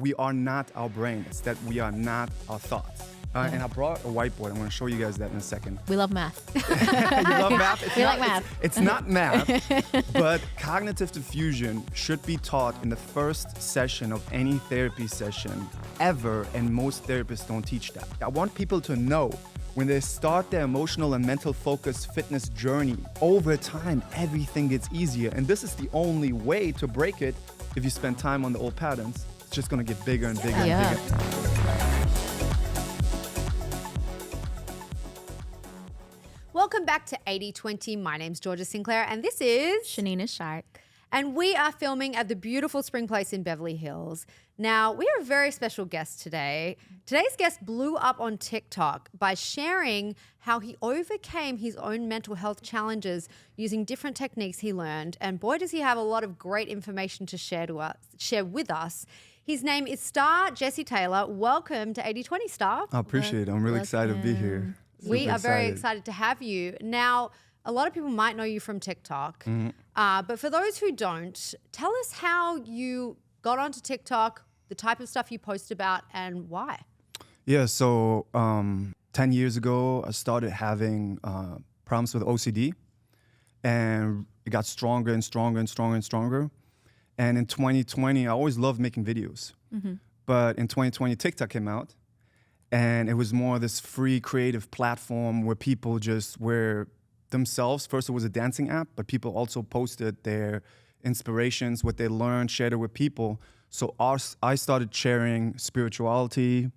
we are not our brain. It's that we are not our thoughts. And I brought a whiteboard. I'm going to show you guys that in a second. We love math. You love math? We like math. It's not math, but cognitive diffusion should be taught in the first session of any therapy session ever, and most therapists don't teach that. I want people to know when they start their emotional and mental focus fitness journey, over time, everything gets easier. And this is the only way to break it. If you spend time on the old patterns, it's just going to get bigger and bigger and bigger. Welcome back to 80/20. My name's Georgia Sinclair, and this is Shanina Shark. And we are filming at the beautiful Spring Place in Beverly Hills. Now, we have a very special guest today. Today's guest blew up on TikTok by sharing how he overcame his own mental health challenges using different techniques he learned. And boy, does he have a lot of great information to share with us. His name is Star Jesse Taylor. Welcome to 80/20, Star. I appreciate it. I'm really excited to be here. We are very excited to have you. Now, a lot of people might know you from TikTok, but for those who don't, tell us how you got onto TikTok, the type of stuff you post about, and why. Yeah, so 10 years ago, I started having problems with OCD, and it got stronger and stronger and stronger and stronger. And in 2020, I always loved making videos. But in 2020, TikTok came out. And it was more this free creative platform where people just were themselves. First, it was a dancing app, but people also posted their inspirations, what they learned, shared it with people. So I started sharing spirituality,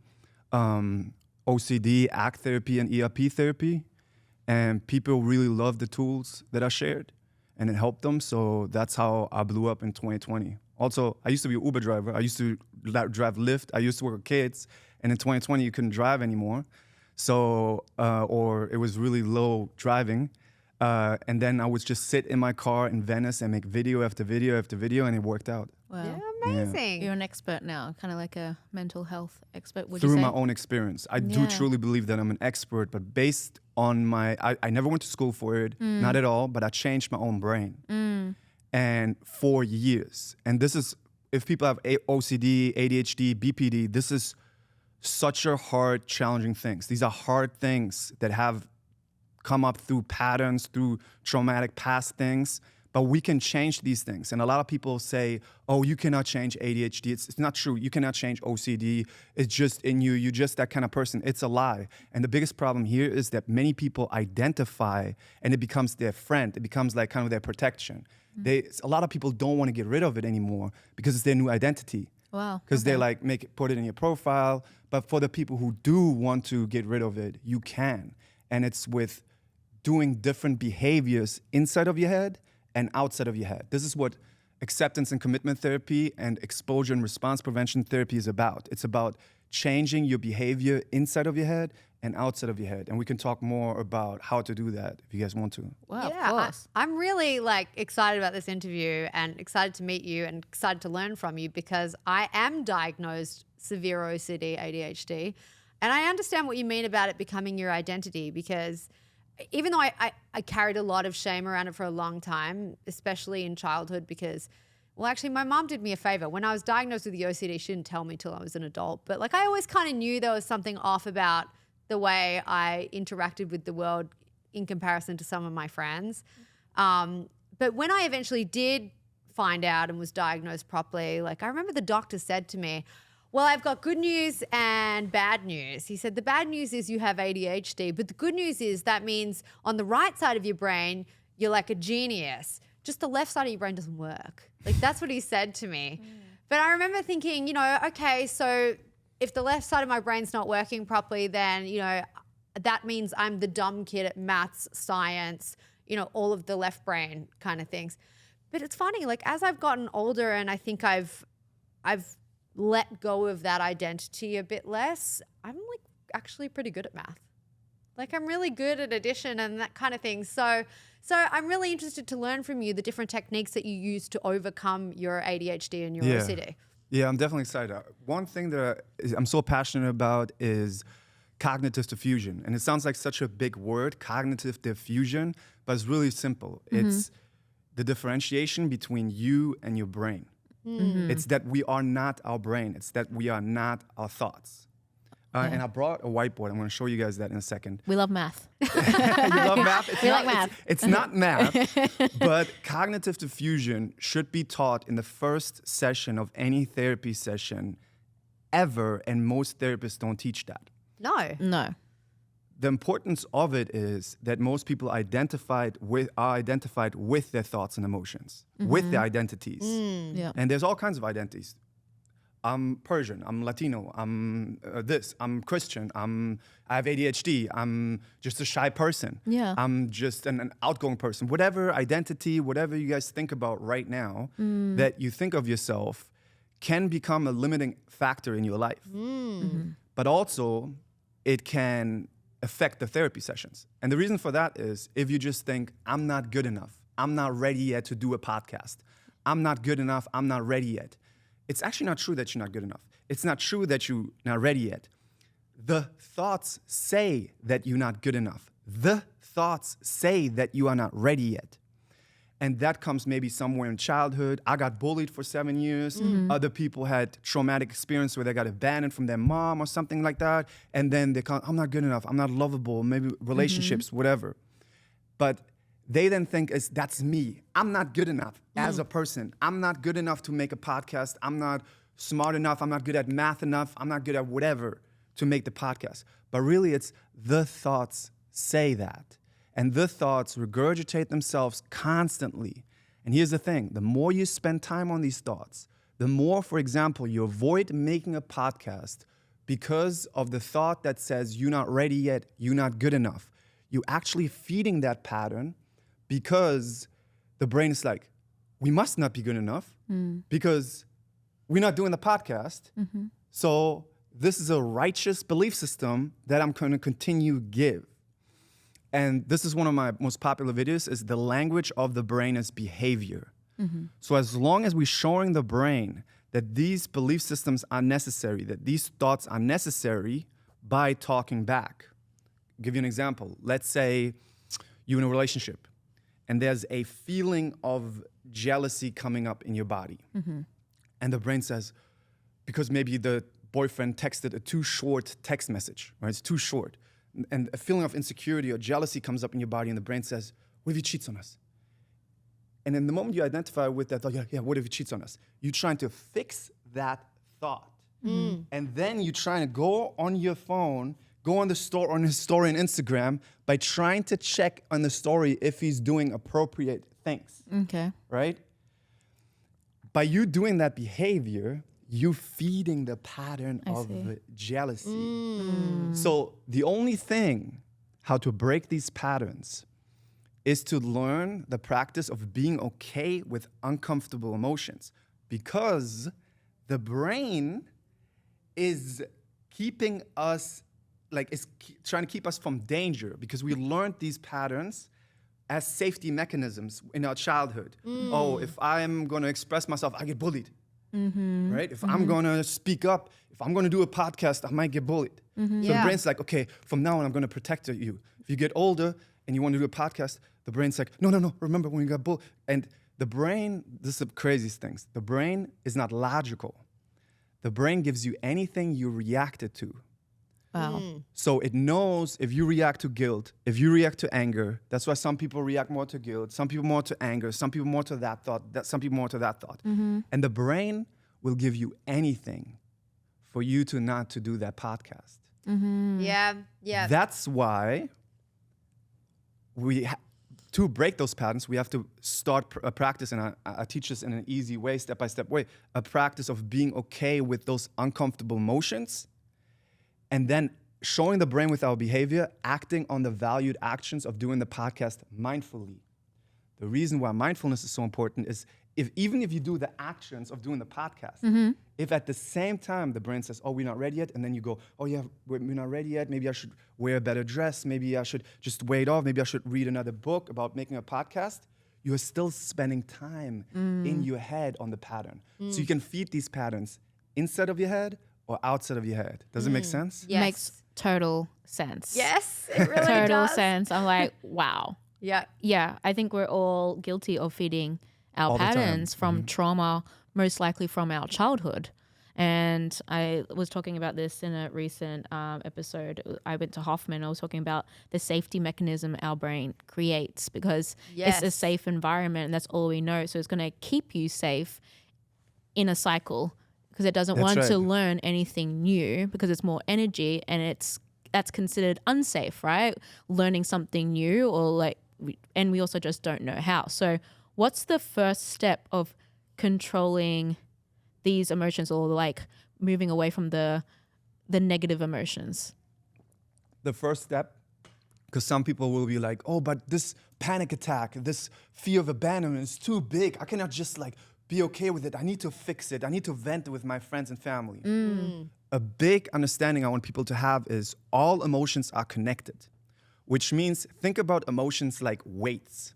OCD, ACT therapy, and ERP therapy. And people really loved the tools that I shared, and it helped them. So that's how I blew up in 2020. Also, I used to be an Uber driver. I used to drive Lyft. I used to work with kids. And in 2020, you couldn't drive anymore. So, or it was really low driving. And then I would just sit in my car in Venice and make video after video after video, and it worked out. Wow. Yeah, amazing. You're an expert now, kind of like a mental health expert, would you Through say? my own experience. I do truly believe that I'm an expert, but based on I never went to school for it, not at all, but I changed my own brain. And for years. And this is, if people have OCD, ADHD, BPD, this is such a hard, challenging things. These are hard things that have come up through patterns, through traumatic past things, but we can change these things. And a lot of people say, oh, you cannot change ADHD. It's not true. You cannot change OCD. It's just in you. You're just that kind of person. It's a lie. And the biggest problem here is that many people identify, and it becomes their friend. It becomes like kind of their protection. A lot of people don't want to get rid of it anymore because it's their new identity. Wow. Because they like put it in your profile. But for the people who do want to get rid of it, you can. And it's with doing different behaviors inside of your head and outside of your head. This is what acceptance and commitment therapy and exposure and response prevention therapy is about. It's about changing your behavior inside of your head and outside of your head. And we can talk more about how to do that if you guys want to. Wow, Yeah, of course. I'm really excited about this interview and excited to meet you and excited to learn from you because I am diagnosed severe OCD, ADHD. And I understand what you mean about it becoming your identity because even though I carried a lot of shame around it for a long time, especially in childhood because, well, actually my mom did me a favor. When I was diagnosed with the OCD, she didn't tell me till I was an adult. But I always kind of knew there was something off about the way I interacted with the world in comparison to some of my friends. But when I eventually did find out and was diagnosed properly, I remember the doctor said to me, well, I've got good news and bad news. He said, the bad news is you have ADHD, but the good news is that means on the right side of your brain, you're like a genius. Just the left side of your brain doesn't work. That's what he said to me. But I remember thinking, okay, so if the left side of my brain's not working properly, then, that means I'm the dumb kid at maths, science, all of the left brain kind of things. But it's funny, as I've gotten older and I think I've let go of that identity a bit less, I'm actually pretty good at math. I'm really good at addition and that kind of thing. So I'm really interested to learn from you the different techniques that you use to overcome your ADHD and your OCD. Yeah, I'm definitely excited. One thing that I'm so passionate about is cognitive diffusion. And it sounds like such a big word, cognitive diffusion, but it's really simple. It's the differentiation between you and your brain. It's that we are not our brain. It's that we are not our thoughts. And I brought a whiteboard. I'm going to show you guys that in a second. We love math. You love math? We like math. It's not math, but cognitive diffusion should be taught in the first session of any therapy session ever, and most therapists don't teach that. No. The importance of it is that most people are identified with their thoughts and emotions, with their identities. Yeah. And there's all kinds of identities. I'm Persian, I'm Latino, I'm I'm Christian, I have ADHD, I'm just a shy person. Yeah. I'm just an outgoing person. Whatever identity, whatever you guys think about right now, that you think of yourself can become a limiting factor in your life. But also, it can affect the therapy sessions. And the reason for that is if you just think, I'm not good enough, I'm not ready yet to do a podcast, I'm not good enough, I'm not ready yet. It's actually not true that you're not good enough. It's not true that you're not ready yet. The thoughts say that you're not good enough. The thoughts say that you are not ready yet. And that comes maybe somewhere in childhood. I got bullied for 7 years. Other people had traumatic experience where they got abandoned from their mom or something like that. And then they come, I'm not good enough. I'm not lovable. Maybe relationships, whatever. But they then think that's me. I'm not good enough as a person. I'm not good enough to make a podcast. I'm not smart enough. I'm not good at math enough. I'm not good at whatever to make the podcast. But really, it's the thoughts say that. And the thoughts regurgitate themselves constantly. And here's the thing. The more you spend time on these thoughts, the more, for example, you avoid making a podcast because of the thought that says you're not ready yet, you're not good enough. You're actually feeding that pattern because the brain is like, we must not be good enough because we're not doing the podcast. So this is a righteous belief system that I'm going to continue give. And this is one of my most popular videos, is the language of the brain as behavior. So as long as we're showing the brain that these belief systems are necessary, that these thoughts are necessary by talking back. I'll give you an example. Let's say you're in a relationship and there's a feeling of jealousy coming up in your body. And the brain says, because maybe the boyfriend texted a too short text message, right? It's too short. And a feeling of insecurity or jealousy comes up in your body and the brain says, what if he cheats on us? And in the moment you identify with that thought, yeah, what if he cheats on us? You're trying to fix that thought. And then you're trying to go on your phone, go on his story on Instagram by trying to check on the story if he's doing appropriate things. Okay. Right? By you doing that behavior, you feeding the pattern of jealousy. So the only thing how to break these patterns is to learn the practice of being okay with uncomfortable emotions, because the brain is keeping us, trying to keep us from danger, because we learned these patterns as safety mechanisms in our childhood. Oh, if I'm going to express myself, I get bullied. Right? If I'm going to speak up, if I'm going to do a podcast, I might get bullied. So the brain's like, okay, from now on, I'm going to protect you. If you get older and you want to do a podcast, the brain's like, no, remember when you got bullied? And the brain, this is the craziest things. The brain is not logical. The brain gives you anything you reacted to. Wow. So it knows if you react to guilt, if you react to anger. That's why some people react more to guilt, some people more to anger, some people more to that thought, some people more to that thought. And the brain will give you anything for you to not to do that podcast. Yeah. That's why to break those patterns, we have to start a practice, and I teach this in an easy way, step-by-step way, a practice of being okay with those uncomfortable emotions, and then showing the brain with our behavior, acting on the valued actions of doing the podcast mindfully. The reason why mindfulness is so important is even if you do the actions of doing the podcast, if at the same time the brain says, oh, we're not ready yet, and then you go, oh yeah, we're not ready yet, maybe I should wear a better dress, maybe I should just wait off, maybe I should read another book about making a podcast, you are still spending time in your head on the pattern. So you can feed these patterns inside of your head or outside of your head. Does it make sense? Yes. Makes total sense. Yes, it really Total does. sense. I'm like, wow. Yeah. Yeah, I think we're all guilty of feeding our All the time. patterns from trauma most likely from our childhood. And I was talking about this in a recent episode. I went to Hoffman. I was talking about the safety mechanism our brain creates because it's a safe environment and that's all we know. So it's going to keep you safe in a cycle because it doesn't want to learn anything new because it's more energy and that's considered unsafe, right? Learning something new and we also just don't know how. So what's the first step of controlling these emotions or like moving away from the negative emotions? The first step, because some people will be like, oh, but this panic attack, this fear of abandonment is too big. I cannot just like be okay with it. I need to fix it. I need to vent with my friends and family. A big understanding I want people to have is all emotions are connected, which means think about emotions like weights.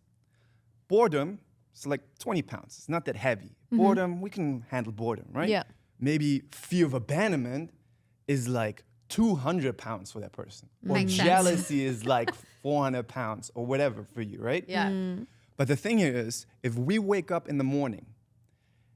Boredom, it's like 20 pounds. It's not that heavy. Boredom, we can handle boredom, right? Yeah. Maybe fear of abandonment is like 200 pounds for that person. Or Makes sense. jealousy is like 400 pounds or whatever for you, right? Yeah. But the thing here is, if we wake up in the morning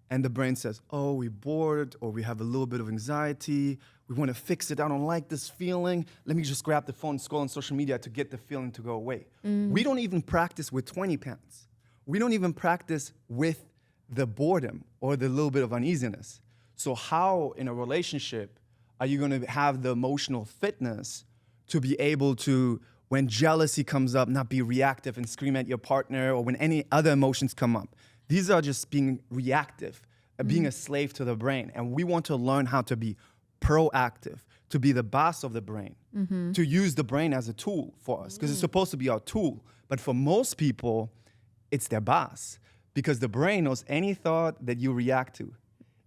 and the brain says, oh, we're bored or we have a little bit of anxiety, we want to fix it, I don't like this feeling, let me just grab the phone and scroll on social media to get the feeling to go away. We don't even practice with 20 pounds. We don't even practice with the boredom or the little bit of uneasiness. So how in a relationship are you going to have the emotional fitness to be able to, when jealousy comes up, not be reactive and scream at your partner, or when any other emotions come up? These are just being reactive, being a slave to the brain. And we want to learn how to be proactive, to be the boss of the brain, to use the brain as a tool for us, because it's supposed to be our tool. But for most people, it's their boss, because the brain knows any thought that you react to.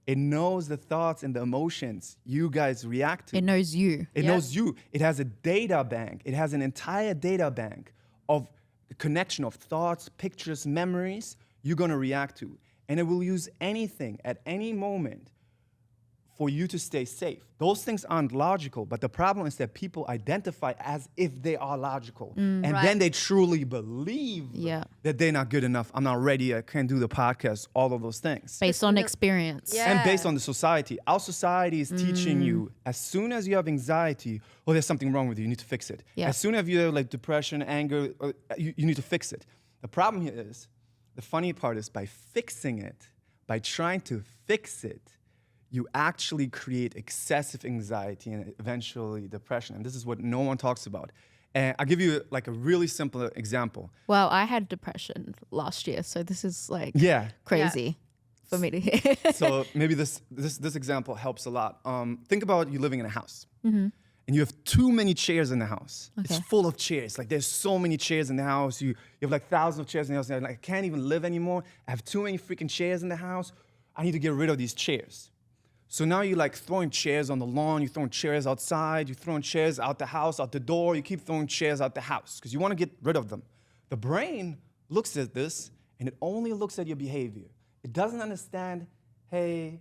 It knows the thoughts and the emotions you guys react to. It knows you. It knows you. It has a data bank. It has an entire data bank of the connection of thoughts, pictures, memories you're going to react to. And it will use anything at any moment for you to stay safe. Those things aren't logical, but the problem is that people identify as if they are logical. And then they truly believe that they're not good enough. I'm not ready. I can't do the podcast, all of those things. Based on experience. Yeah. And based on the society. Our society is teaching you, as soon as you have anxiety, oh, there's something wrong with you, you need to fix it. Yeah. As soon as you have like depression, anger, you need to fix it. The problem here is, the funny part is by fixing it, by trying to fix it, you actually create excessive anxiety and eventually depression. And this is what no one talks about. And I'll give you like a really simple example. Well, I had depression last year, so this is like crazy for me to hear. So maybe this example helps a lot. Think about you living in a house. And you have too many chairs in the house. Okay. It's full of chairs. Like there's so many chairs in the house. You have like thousands of chairs in the house. And like, I can't even live anymore. I have too many freaking chairs in the house. I need to get rid of these chairs. So now you're like throwing chairs on the lawn, you're throwing chairs outside, you're throwing chairs out the house, out the door, you keep throwing chairs out the house because you want to get rid of them. The brain looks at this and it only looks at your behavior. It doesn't understand, hey,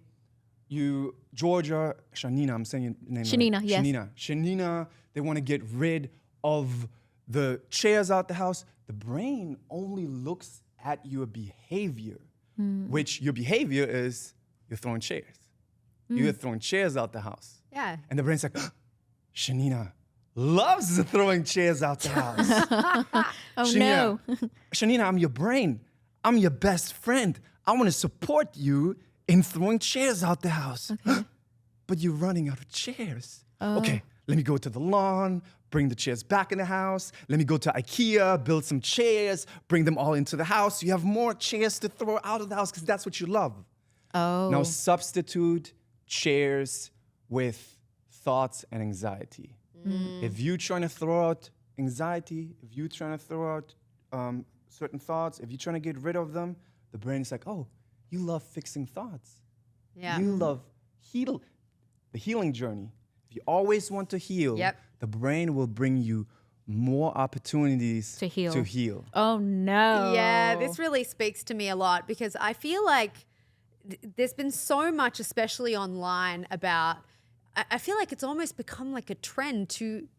Georgia, Shanina, I'm saying your name Shanina, right. yes. Shanina, they want to get rid of the chairs out the house. The brain only looks at your behavior, which your behavior is you're throwing chairs. You're throwing chairs out the house. Yeah. And the brain's like, Shanina loves throwing chairs out the house. No. Shanina, I'm your brain. I'm your best friend. I want to support you in throwing chairs out the house. Okay. But you're running out of chairs. Okay, let me go to the lawn, bring the chairs back in the house. Let me go to IKEA, build some chairs, bring them all into the house. You have more chairs to throw out of the house because that's what you love. Oh. Now substitute chairs with thoughts and anxiety. If you're trying to throw out anxiety, if you're trying to throw out certain thoughts, if you're trying to get rid of them, the brain is like, oh, you love fixing thoughts. Yeah. You love the healing journey. If you always want to heal, the brain will bring you more opportunities To heal. Oh, no. Yeah, this really speaks to me a lot because I feel like there's been so much, especially online, about, I feel like it's almost become like a trend to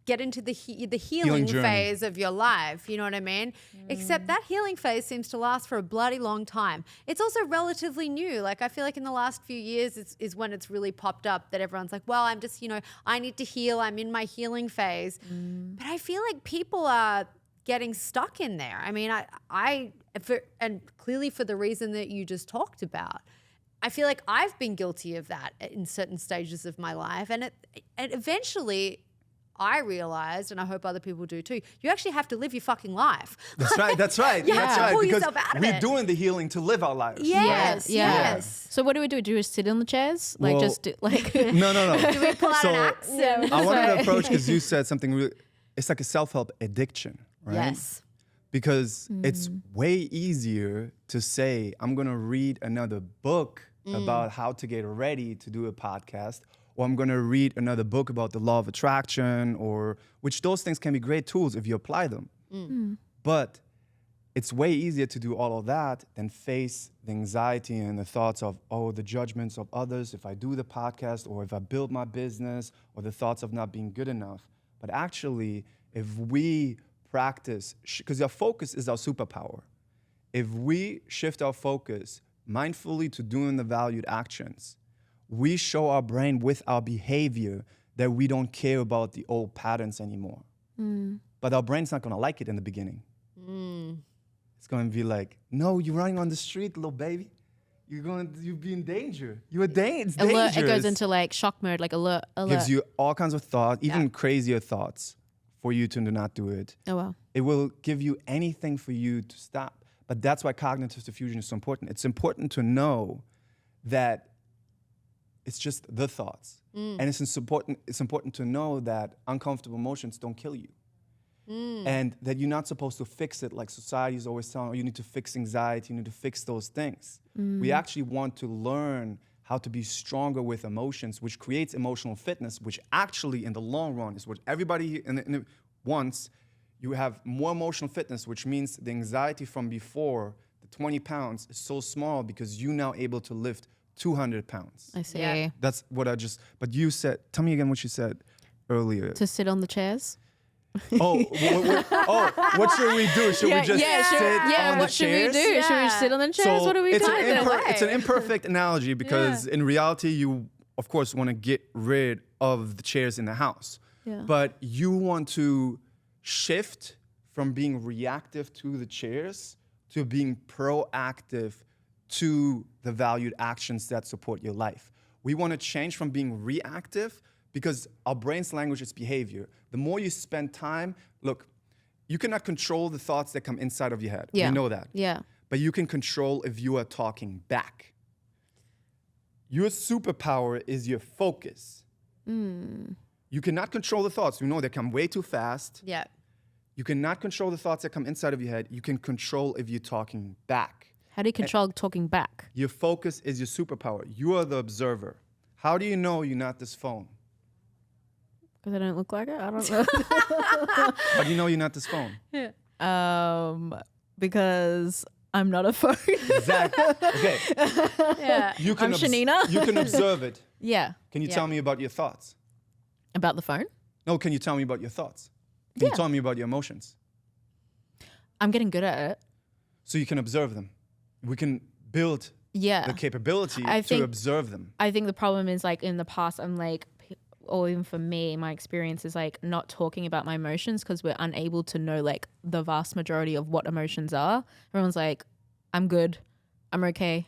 get into the healing Healing journey. phase of your life. You know what I mean? Except that healing phase seems to last for a bloody long time. It's also relatively new. Like, I feel like in the last few years is when it's really popped up that everyone's like, well, I'm just, I need to heal. I'm in my healing phase. But I feel like people are getting stuck in there. I mean, and clearly for the reason that you just talked about, I feel like I've been guilty of that in certain stages of my life. And eventually I realized, and I hope other people do too, you actually have to live your fucking life. That's right. You have to pull Because yourself out of we're it. doing the healing to live our lives. Yes. So what do we do? Do we sit on the chairs? Like Well, just do, like No. Do we pull out an axe? I wanted to approach, because you said something really, it's like a self-help addiction, right? Yes. Because it's way easier to say, I'm going to read another book about how to get ready to do a podcast, or I'm going to read another book about the law of attraction, which those things can be great tools if you apply them. But it's way easier to do all of that than face the anxiety and the thoughts of, the judgments of others if I do the podcast, or if I build my business, or the thoughts of not being good enough. But actually, if we practice, because our focus is our superpower. If we shift our focus mindfully to doing the valued actions, we show our brain with our behavior that we don't care about the old patterns anymore. But our brain's not going to like it in the beginning. It's going to be like, no, you're running on the street, little baby. You'll be in danger. It's dangerous. alert, it goes into like shock mode, like alert. Gives you all kinds of thoughts, even crazier thoughts, for you to not do it. Oh wow. It will give you anything for you to stop. But that's why cognitive diffusion is so important. It's important to know that it's just the thoughts. And it's important to know that uncomfortable emotions don't kill you. And that you're not supposed to fix it like society is always telling you need to fix anxiety, you need to fix those things. We actually want to learn how to be stronger with emotions, which creates emotional fitness, which actually in the long run is what everybody wants. You have more emotional fitness, which means the anxiety from before, the 20 pounds, is so small because you're now able to lift 200 pounds. I see. Yeah. That's what but you said, tell me again what you said earlier. To sit on the chairs. What should we do? Should we just sit on the what should we chairs? do? Should we sit on the chairs? What do we do? It's an imperfect analogy because in reality, you, of course, want to get rid of the chairs in the house. Yeah. But you want to shift from being reactive to the chairs to being proactive to the valued actions that support your life. We want to change from being reactive because our brain's language is behavior. The more you spend time, look, you cannot control the thoughts that come inside of your head. Yeah. We know that. Yeah. But you can control if you are talking back. Your superpower is your focus. You cannot control the thoughts. You know they come way too fast. Yeah. You cannot control the thoughts that come inside of your head. You can control if you're talking back. How do you control talking back? Your focus is your superpower. You are the observer. How do you know you're not this phone? Because I don't look like it. I don't know. How do you know you're not this phone? Because I'm not a phone. Exactly. Okay. Yeah. I'm Shanina. You can observe it. Yeah. Can you tell me about your thoughts? About the phone? No, can you tell me about your thoughts? Can you tell me about your emotions? I'm getting good at it. So you can observe them. We can build the capability to observe them. I think the problem is like in the past, I'm like, or even for me, my experience is like not talking about my emotions because we're unable to know like the vast majority of what emotions are. Everyone's like, I'm good, I'm okay,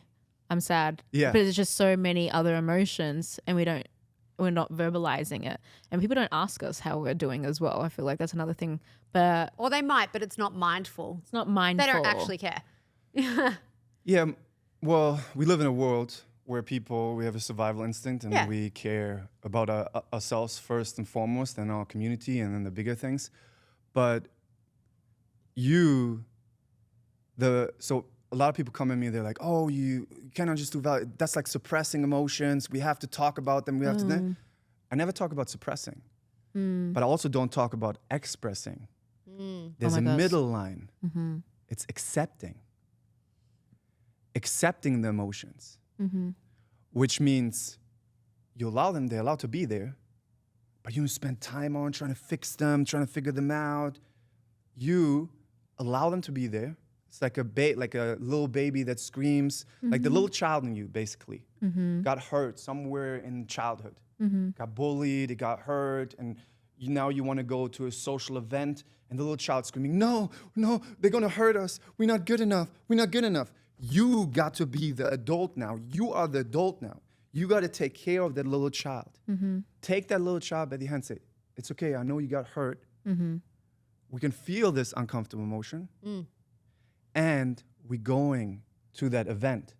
I'm sad. Yeah. But there's just so many other emotions and we're not verbalizing it. And people don't ask us how we're doing as well. I feel like that's another thing. But Or they might, but it's not mindful. it's not mindful. They don't actually care. Yeah, well, we live in a world where we have a survival instinct and we care about ourselves first and foremost and our community and then the bigger things. But so a lot of people come at me, they're like, oh, you cannot just do value. That's like suppressing emotions. We have to talk about them. We have to. I never talk about suppressing, but I also don't talk about expressing. There's a middle line. It's accepting the emotions, which means you allow them, they're allowed to be there, but you spend time on trying to fix them, trying to figure them out. You allow them to be there. It's like a little baby that screams, like the little child in you, basically. Got hurt somewhere in childhood, got bullied, it got hurt, and now you want to go to a social event, and the little child screaming, no, they're going to hurt us. We're not good enough. We're not good enough. You got to be the adult now. You are the adult now. You got to take care of that little child. Take that little child by the hand and say, it's okay, I know you got hurt. We can feel this uncomfortable emotion. And we're going to that event.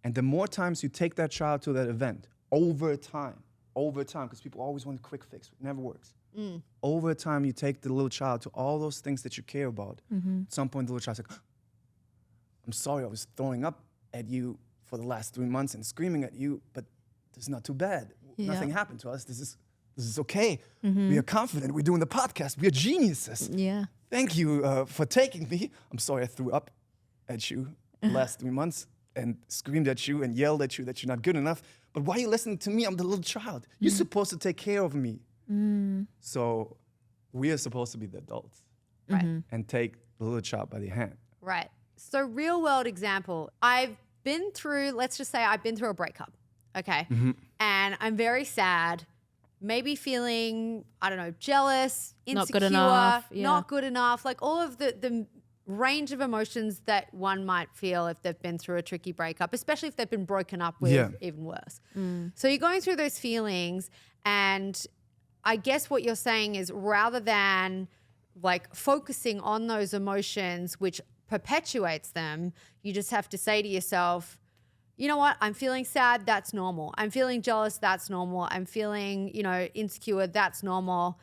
And the more times you take that child to that event, over time, because people always want a quick fix, it never works. Over time, you take the little child to all those things that you care about. At some point, the little child's like, I'm sorry, I was throwing up at you for the last 3 months and screaming at you, but this is not too bad. Nothing happened to us. This is okay. We are confident. We're doing the podcast. We are geniuses. Yeah. Thank you for taking me. I'm sorry I threw up at you the last 3 months and screamed at you and yelled at you that you're not good enough. But why are you listening to me? I'm the little child. You're supposed to take care of me. So we are supposed to be the adults. Right. And take the little child by the hand. Right. So real world example, let's just say I've been through a breakup. Okay. And I'm very sad. Maybe feeling, I don't know, jealous, insecure, not good enough, like all of the range of emotions that one might feel if they've been through a tricky breakup, especially if they've been broken up with, even worse. So you're going through those feelings, and I guess what you're saying is rather than like focusing on those emotions, which perpetuates them, you just have to say to yourself, you know what? I'm feeling sad. That's normal. I'm feeling jealous. That's normal. I'm feeling, insecure. That's normal.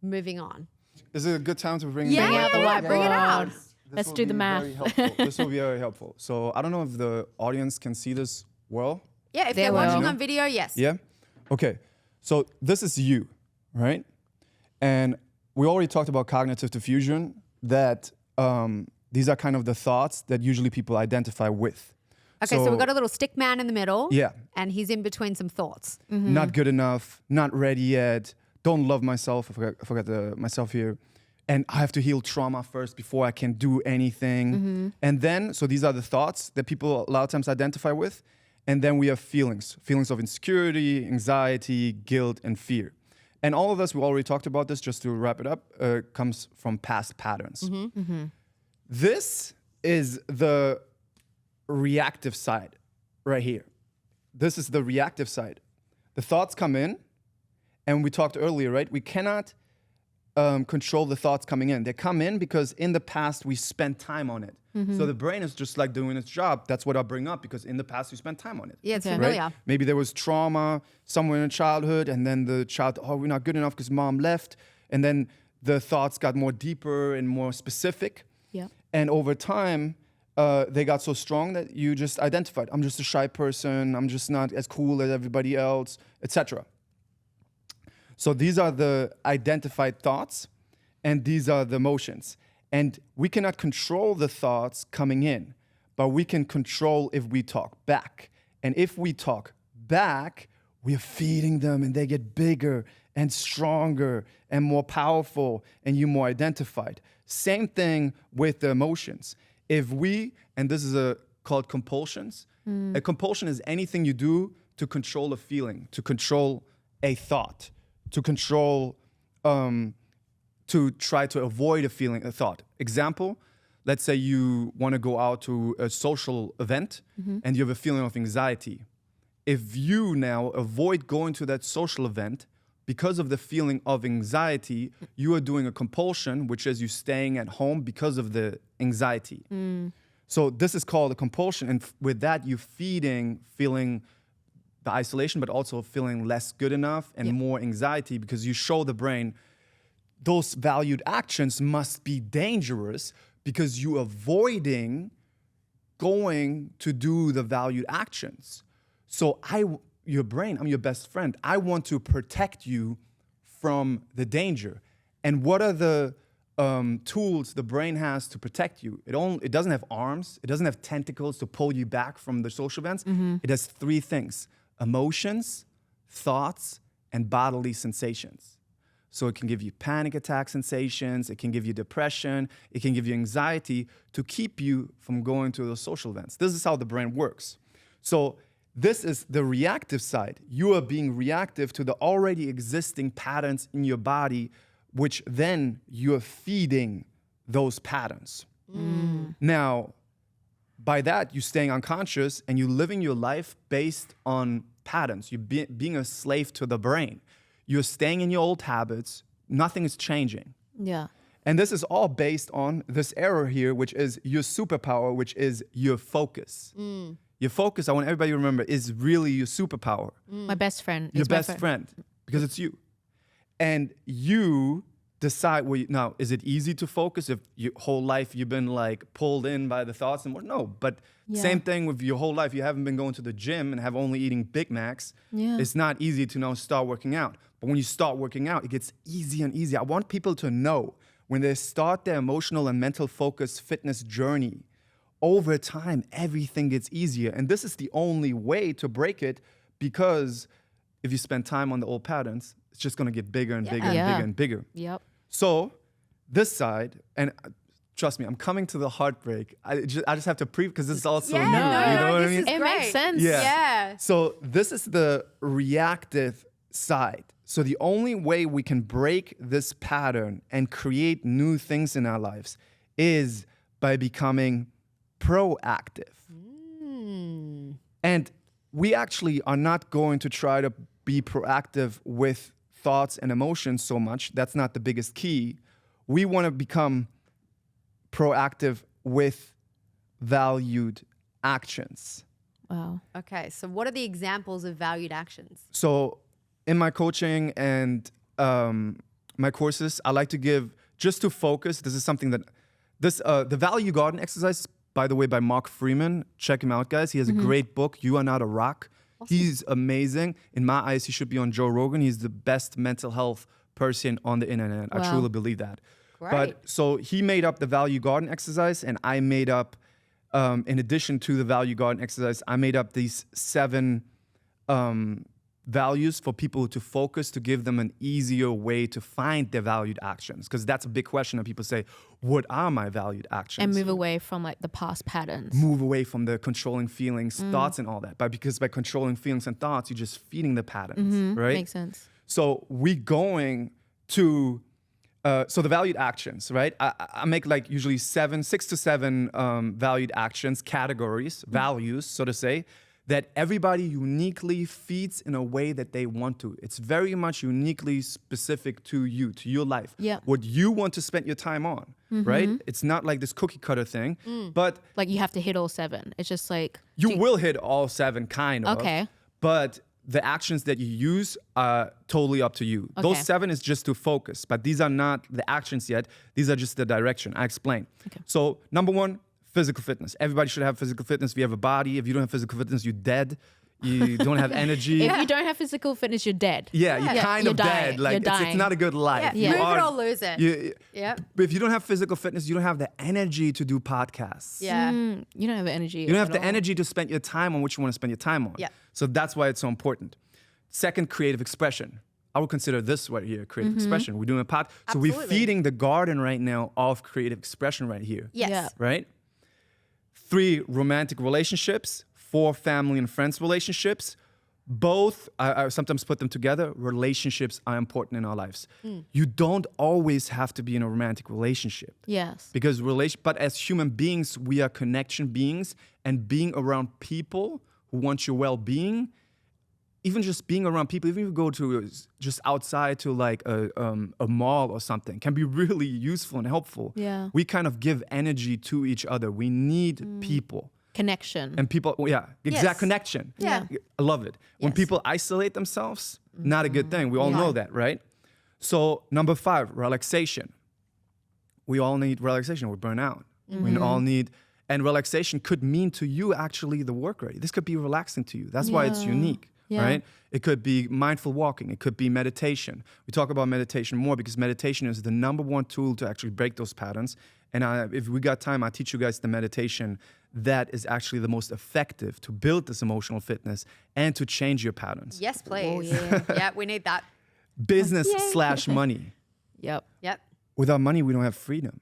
Moving on. Is it a good time to bring Bring out the whiteboard? Bring it out. Let's do the math. This will be very helpful. So I don't know if the audience can see this well. Yeah, if they're watching on video, yes. Yeah? Okay. So this is you, right? And we already talked about cognitive diffusion, that these are kind of the thoughts that usually people identify with. Okay, so we've got a little stick man in the middle. Yeah. And he's in between some thoughts. Not good enough, not ready yet, don't love myself, I forgot the myself here. And I have to heal trauma first before I can do anything. And then, so these are the thoughts that people a lot of times identify with. And then we have feelings of insecurity, anxiety, guilt, and fear. And all of this, we already talked about this, just to wrap it up, comes from past patterns. This is the reactive side right here. This is the reactive side. The thoughts come in, and we talked earlier, right? We cannot control the thoughts coming in. They come in because in the past we spent time on it. So the brain is just like doing its job. That's what I bring up, because in the past we spent time on it. Yeah, it's familiar. Right? Maybe there was trauma somewhere in childhood, and then the child, we're not good enough because mom left. And then the thoughts got more deeper and more specific. Yeah. And over time, they got so strong that you just identified, I'm just a shy person, I'm just not as cool as everybody else, etc. So these are the identified thoughts, and these are the emotions. And we cannot control the thoughts coming in, but we can control if we talk back. And if we talk back, we are feeding them, and they get bigger and stronger and more powerful, and you're more identified. Same thing with the emotions. If we, and this is called compulsions, a compulsion is anything you do to control a feeling, to control a thought, to control, to try to avoid a feeling, a thought. Example, let's say you want to go out to a social event and you have a feeling of anxiety. If you now avoid going to that social event because of the feeling of anxiety, you are doing a compulsion, which is you staying at home because of the anxiety. So this is called a compulsion. And with that, you're feeling the isolation, but also feeling less good enough and more anxiety, because you show the brain those valued actions must be dangerous because you're avoiding going to do the valued actions. So your brain, I'm your best friend. I want to protect you from the danger. And what are the tools the brain has to protect you? It doesn't have arms. It doesn't have tentacles to pull you back from the social events. It has three things: emotions, thoughts, and bodily sensations. So it can give you panic attack sensations, it can give you depression, it can give you anxiety to keep you from going to those social events. This is how the brain works. So this is the reactive side. You are being reactive to the already existing patterns in your body, which then you're feeding those patterns. Now, by that, you're staying unconscious and you're living your life based on patterns. You're being a slave to the brain. You're staying in your old habits. Nothing is changing. Yeah. And this is all based on this error here, which is your superpower, which is your focus. Your focus, I want everybody to remember, is really your superpower. My best friend. Your It's my best friend, because it's you. And you decide, now, is it easy to focus if your whole life you've been like pulled in by the thoughts and what? No, but same thing with your whole life. You haven't been going to the gym and have only eating Big Macs. Yeah. It's not easy to now start working out. But when you start working out, it gets easier and easier. I want people to know when they start their emotional and mental focus fitness journey, over time, everything gets easier. And this is the only way to break it, because if you spend time on the old patterns, it's just going to get bigger and bigger and bigger and bigger. Yep. So this side, and trust me, I'm coming to the heartbreak. I just have to because this is also new. You know what I mean? It makes sense. Yeah. So this is the reactive side. So the only way we can break this pattern and create new things in our lives is by becoming proactive. And we actually are not going to try to be proactive with thoughts and emotions so much. That's not the biggest key. We want to become proactive with valued actions. Wow. Okay, so what are the examples of valued actions? So in my coaching and my courses, I like to give, just to focus, this is something that, the Value Garden exercise, by the way, by Mark Freeman. Check him out, guys. He has a great book, You Are Not a Rock. Awesome. He's amazing. In my eyes, he should be on Joe Rogan. He's the best mental health person on the internet. Wow. I truly believe that. Great. But so he made up the Value Garden exercise, and I made up, in addition to the Value Garden exercise, I made up these 7 values for people to focus, to give them an easier way to find their valued actions. Because that's a big question that people say, what are my valued actions? And move away from like the past patterns. Move away from the controlling feelings, thoughts and all that. But because by controlling feelings and thoughts, you're just feeding the patterns, right? Makes sense. So we going to, so the valued actions, right? I make like usually 6 to 7 valued actions, categories, values, so to say, that everybody uniquely feeds in a way that they want to. It's very much uniquely specific to you, to your life. Yeah. What you want to spend your time on, right? It's not like this cookie cutter thing, but Like you have to hit all 7. It's just like you will hit all 7 kind of. Okay. But the actions that you use are totally up to you. Okay. Those 7 is just to focus, but these are not the actions yet. These are just the direction. I explain. Okay. So number 1, physical fitness. Everybody should have physical fitness. If you have a body, if you don't have physical fitness, you're dead. You don't have energy. if you don't have physical fitness, you're dead. Yeah, you're kind You're of dying. dead. Like You're it's dying. not a good life. Yeah, You move are- it or lose it. Yep. But if you don't have physical fitness, you don't have the energy to do podcasts. Yeah. You don't have energy. You don't have the energy to spend your time on what you want to spend your time on. Yeah. So that's why it's so important. Second, creative expression. I would consider this right here, creative expression. We're doing a pod. So we're Absolutely. feeding the garden right now of creative expression right here. Yes. Yeah. Right? 3, romantic relationships. 4, family and friends relationships. Both, I sometimes put them together. Relationships are important in our lives. You don't always have to be in a romantic relationship. Yes. Because but as human beings, we are connection beings, and being around people who want your well-being, even just being around people, even if you go to just outside to like a mall or something, can be really useful and helpful. Yeah. We kind of give energy to each other. We need people. Connection. And people, exact Yes. connection. Yeah. I love it. When Yes. people isolate themselves, not a good thing. We all know that, right? So number 5, relaxation. We all need relaxation. We burn out. We all need, and relaxation could mean to you actually the work rate. This could be relaxing to you. That's why it's unique, Yeah. right? It could be mindful walking. It could be meditation. We talk about meditation more because meditation is the number 1 tool to actually break those patterns. And if we got time, I'll teach you guys the meditation that is actually the most effective to build this emotional fitness and to change your patterns. Yes, please. Oh, yeah. Yeah, we need that. Business Yay. / money. Yep. Yep. Without money, we don't have freedom.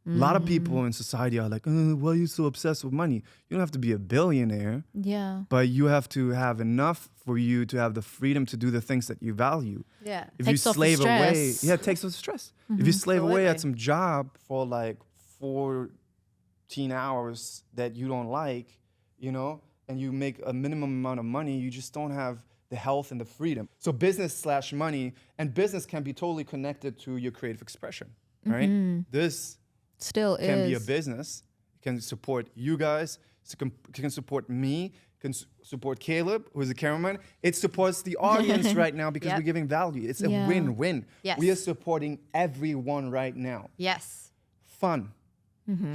A lot of people in society are like, why are you so obsessed with money? You don't have to be a billionaire, Yeah. but you have to have enough for you to have the freedom to do the things that you value. Yeah. If Takes you off the slave away, stress. yeah, it takes off the stress. If you slave away Absolutely. at some job for like 14 hours that you don't like, you know, and you make a minimum amount of money, you just don't have the health and the freedom. So business / money, and business can be totally connected to your creative expression, right? This Still can be a is. business. It can support you guys. It can support me. Can support Caleb, who's a cameraman. It supports the audience right now because Yep. we're giving value. It's a Yeah. win-win. Yes. We are supporting everyone right now. Yes. Fun,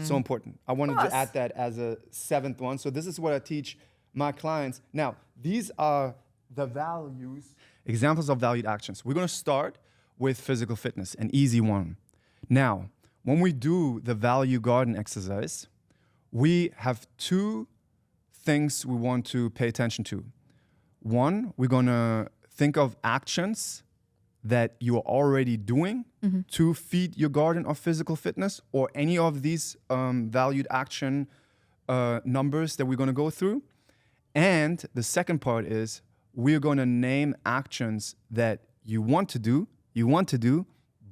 so important. I wanted course. to add that as a 7th one. So this is what I teach my clients. Now, these are the values, examples of valued actions. We're gonna start with physical fitness, an easy one. Now, when we do the value garden exercise, we have 2 things we want to pay attention to. One, we're gonna think of actions that you are already doing to feed your garden of physical fitness, or any of these valued action numbers that we're gonna go through. And the second part is we're gonna name actions that you want to do,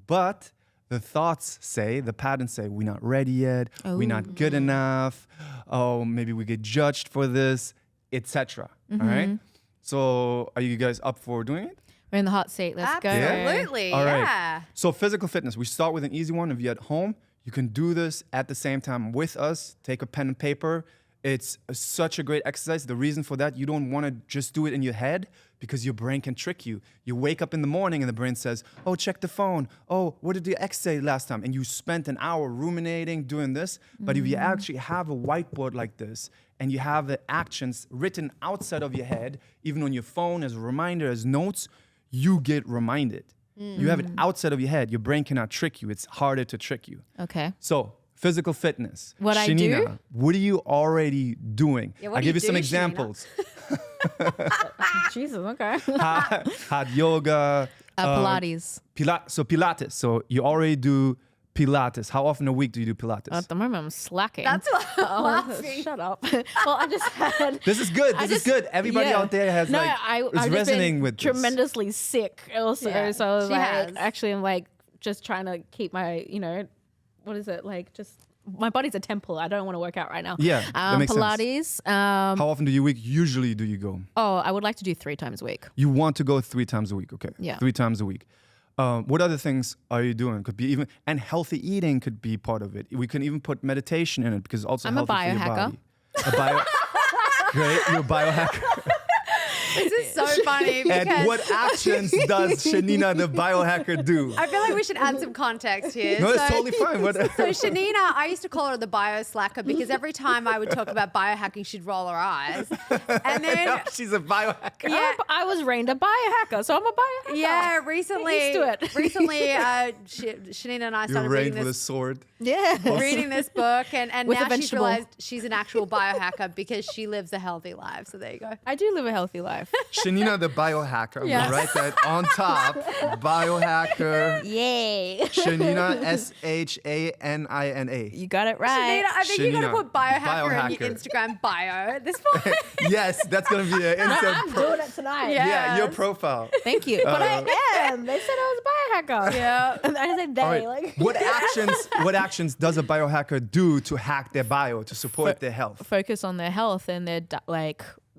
but the thoughts say, the patterns say, we're not ready yet, we're not good enough, oh, maybe we get judged for this, etc. All right? So are you guys up for doing it? We're in the hot seat. Let's go. Absolutely. All right. Yeah. So physical fitness, we start with an easy one. If you're at home, you can do this at the same time with us. Take a pen and paper. It's such a great exercise. The reason for that, you don't want to just do it in your head because your brain can trick you. You wake up in the morning and the brain says, oh, check the phone. Oh, what did the ex say last time? And you spent an hour ruminating, doing this. But if you actually have a whiteboard like this and you have the actions written outside of your head, even on your phone as a reminder, as notes, you get reminded. You have it outside of your head. Your brain cannot trick you. It's harder to trick you. Okay. So, physical fitness. What I Shanina, do? what are you already doing? Yeah, what I'll do give you you some do, examples. Jesus. Okay. Hot yoga. Pilates. Pilates. So you already do Pilates. How often a week do you do Pilates? At the moment, I'm slacking. That's what I'm laughing. Shut up. Well, I just had. This is good. This is good. Everybody Yeah. out there has no, like I've is just resonating been with this. tremendously sick also. Yeah, So I was she like, has. actually, I'm like just trying to keep my, what is it like? Just my body's a temple. I don't want to work out right now. Yeah, that makes sense. Pilates. How often do you usually do you go? I would like to do 3 times a week. You want to go 3 times a week, okay? Yeah. 3 times a week. What other things are you doing? Could be even, and healthy eating could be part of it. We can even put meditation in it because it's also I'm a healthy for your biohacker. body. Great, you're a biohacker. This is so funny because And what actions does Shanina the biohacker do? I feel like we should add some context here. No, it's totally fine. What? So Shanina, I used to call her the bio slacker because every time I would talk about biohacking, she'd roll her eyes. And then She's a biohacker. yeah, I was rained a biohacker, so I'm a biohacker. yeah, recently, Get used to it. recently, Shanina and I You're started rained reading with a this. sword. Yeah. Reading this book and With a now she's vegetable. realized she's an actual biohacker because she lives a healthy life. So there you go. I do live a healthy life. Shanina the biohacker. I'm Yes. gonna write that on top. Biohacker. Yay. Shanina Shanina. You got it Shanina, right. I think you got to Shanina, put biohacker in biohacker. your Instagram bio at this point. Yes, that's gonna be an instant. I'm doing it tonight. Yeah. Yeah, your Yes. profile. Thank you. But I am. They said I was a biohacker. Yeah. And I said they. All right. Like What actions does a biohacker do to hack their bio to support their health? focus on their health and their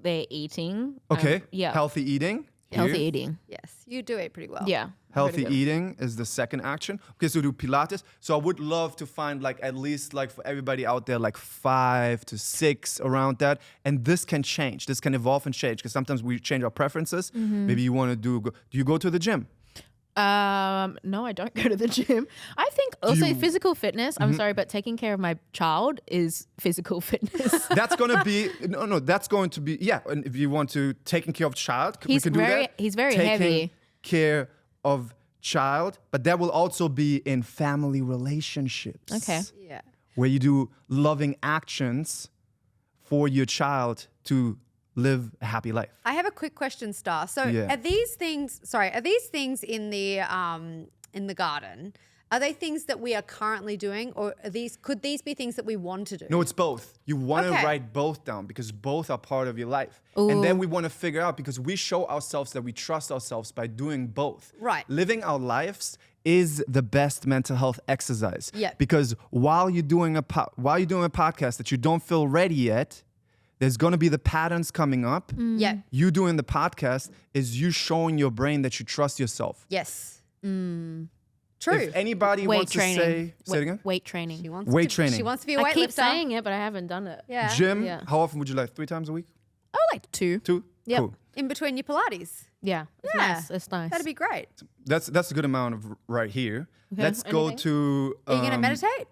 their eating. Okay. Yeah. Healthy eating. Healthy Here. eating. Yes, you do it pretty well. Yeah. Healthy Pretty good. eating is the second action. Okay, so do Pilates. So I would love to find at least for everybody out there 5 to 6 around that. And this can change. This can evolve and change because sometimes we change our preferences. Mm-hmm. Maybe you want to do you go to the gym? No, I don't go to the gym. I think also you- physical fitness. I'm sorry, but taking care of my child is physical fitness. That's going to be that's going to be and if you want to taking care of child, we He's can do very- that. he's very taking heavy. care of child, but that will also be in family relationships. Okay. Yeah. Where you do loving actions for your child to live a happy life. I have a quick question, Star. So Yeah. are these things in the garden? Are they things that we are currently doing, or could these be things that we want to do? No, it's both. You want to Okay. write both down because both are part of your life. And then we want to figure out, because we show ourselves that we trust ourselves by doing both. Right. Living our lives is the best mental health exercise. Yeah. Because while you're doing a podcast that you don't feel ready yet, there's going to be the patterns coming up. Yeah. You doing the podcast is you showing your brain that you trust yourself. Yes. True. If anybody Weight wants training. to say it again? Weight training. She wants Weight to, training. She wants to be a I keep weightlifter. saying it, but I haven't done it. Yeah. Gym, Yeah. how often would you like? 3 times a week? Oh, like 2. 2? Yep. Cool. In between your Pilates. Yeah. It's Yeah. nice. It's nice. That'd be great. That's a good amount of right here. Okay, Let's go anything? to Are you going to meditate?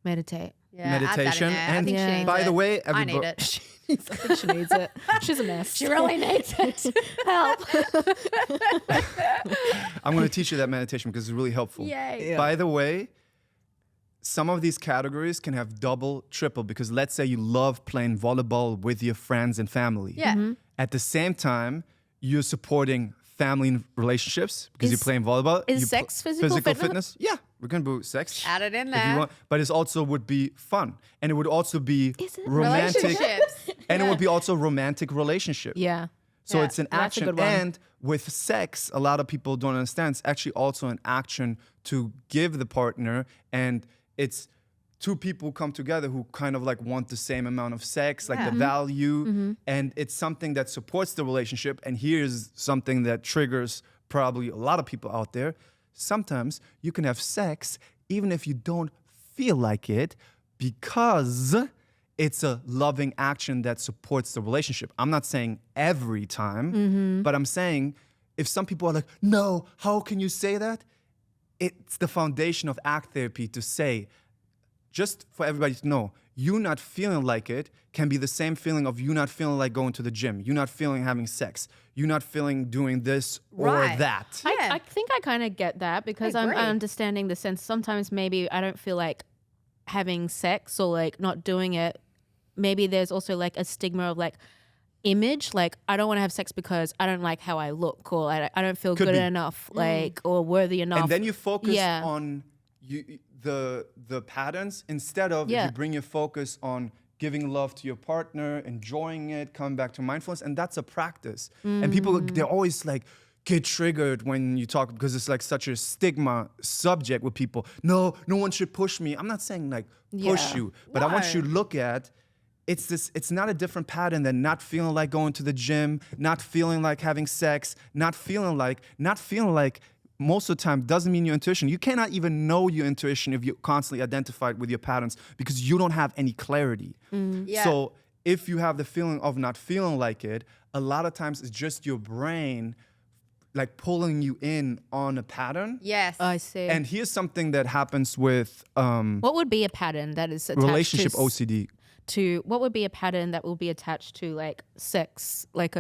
Meditate. Yeah, add that in meditation. there. I And think she Yeah. needs by it. the way, I need everybody, it. I think she needs it. She's a mess. She really needs it. Help. I'm going to teach you that meditation because it's really helpful. Yay. Yeah. By the way, some of these categories can have double, triple, because let's say you love playing volleyball with your friends and family. Yeah. Mm-hmm. At the same time, you're supporting family and relationships because you're Is- playing volleyball. is You sex physical fitness? Yeah, we can do sex. Add it in if there. you want. But it also would be fun. And it would also be Is it? romantic. Relationships. And it Yeah. would be also romantic relationship. Yeah. So Yeah, it's an that's a action. good one. And with sex, a lot of people don't understand, it's actually also an action to give the partner. And it's two people come together who kind of like want the same amount of sex, like Yeah. the value. And it's something that supports the relationship. And here's something that triggers probably a lot of people out there. Sometimes you can have sex even if you don't feel like it, because it's a loving action that supports the relationship. I'm not saying every time, but I'm saying if some people are like, no, how can you say that? It's the foundation of ACT therapy to say, just for everybody to know, you not feeling like it can be the same feeling of you not feeling like going to the gym, you not feeling having sex, you not feeling doing this or Right. that. Yeah. I think I kind of get that because I'm agree. understanding the sense. Sometimes maybe I don't feel like having sex or like not doing it. Maybe there's also like a stigma of like image. Like I don't want to have sex because I don't like how I look, or I don't feel Could good be. enough, like or worthy enough. And then you focus Yeah. on the patterns instead of Yeah. you bring your focus on giving love to your partner, enjoying it, coming back to mindfulness, and that's a practice. And people, they're always like get triggered when you talk because it's like such a stigma subject with people. No one should push me. I'm not saying like push Yeah. you, but I want No. you to look at it's not a different pattern than not feeling like going to the gym, not feeling like having sex, not feeling like most of the time doesn't mean your intuition. You cannot even know your intuition if you constantly identified with your patterns because you don't have any clarity. Yeah. So if you have the feeling of not feeling like it, a lot of times it's just your brain like pulling you in on a pattern. Yes. I see. And here's something that happens with what would be a pattern that is attached relationship to, OCD. to what would be a pattern that will be attached to like sex, like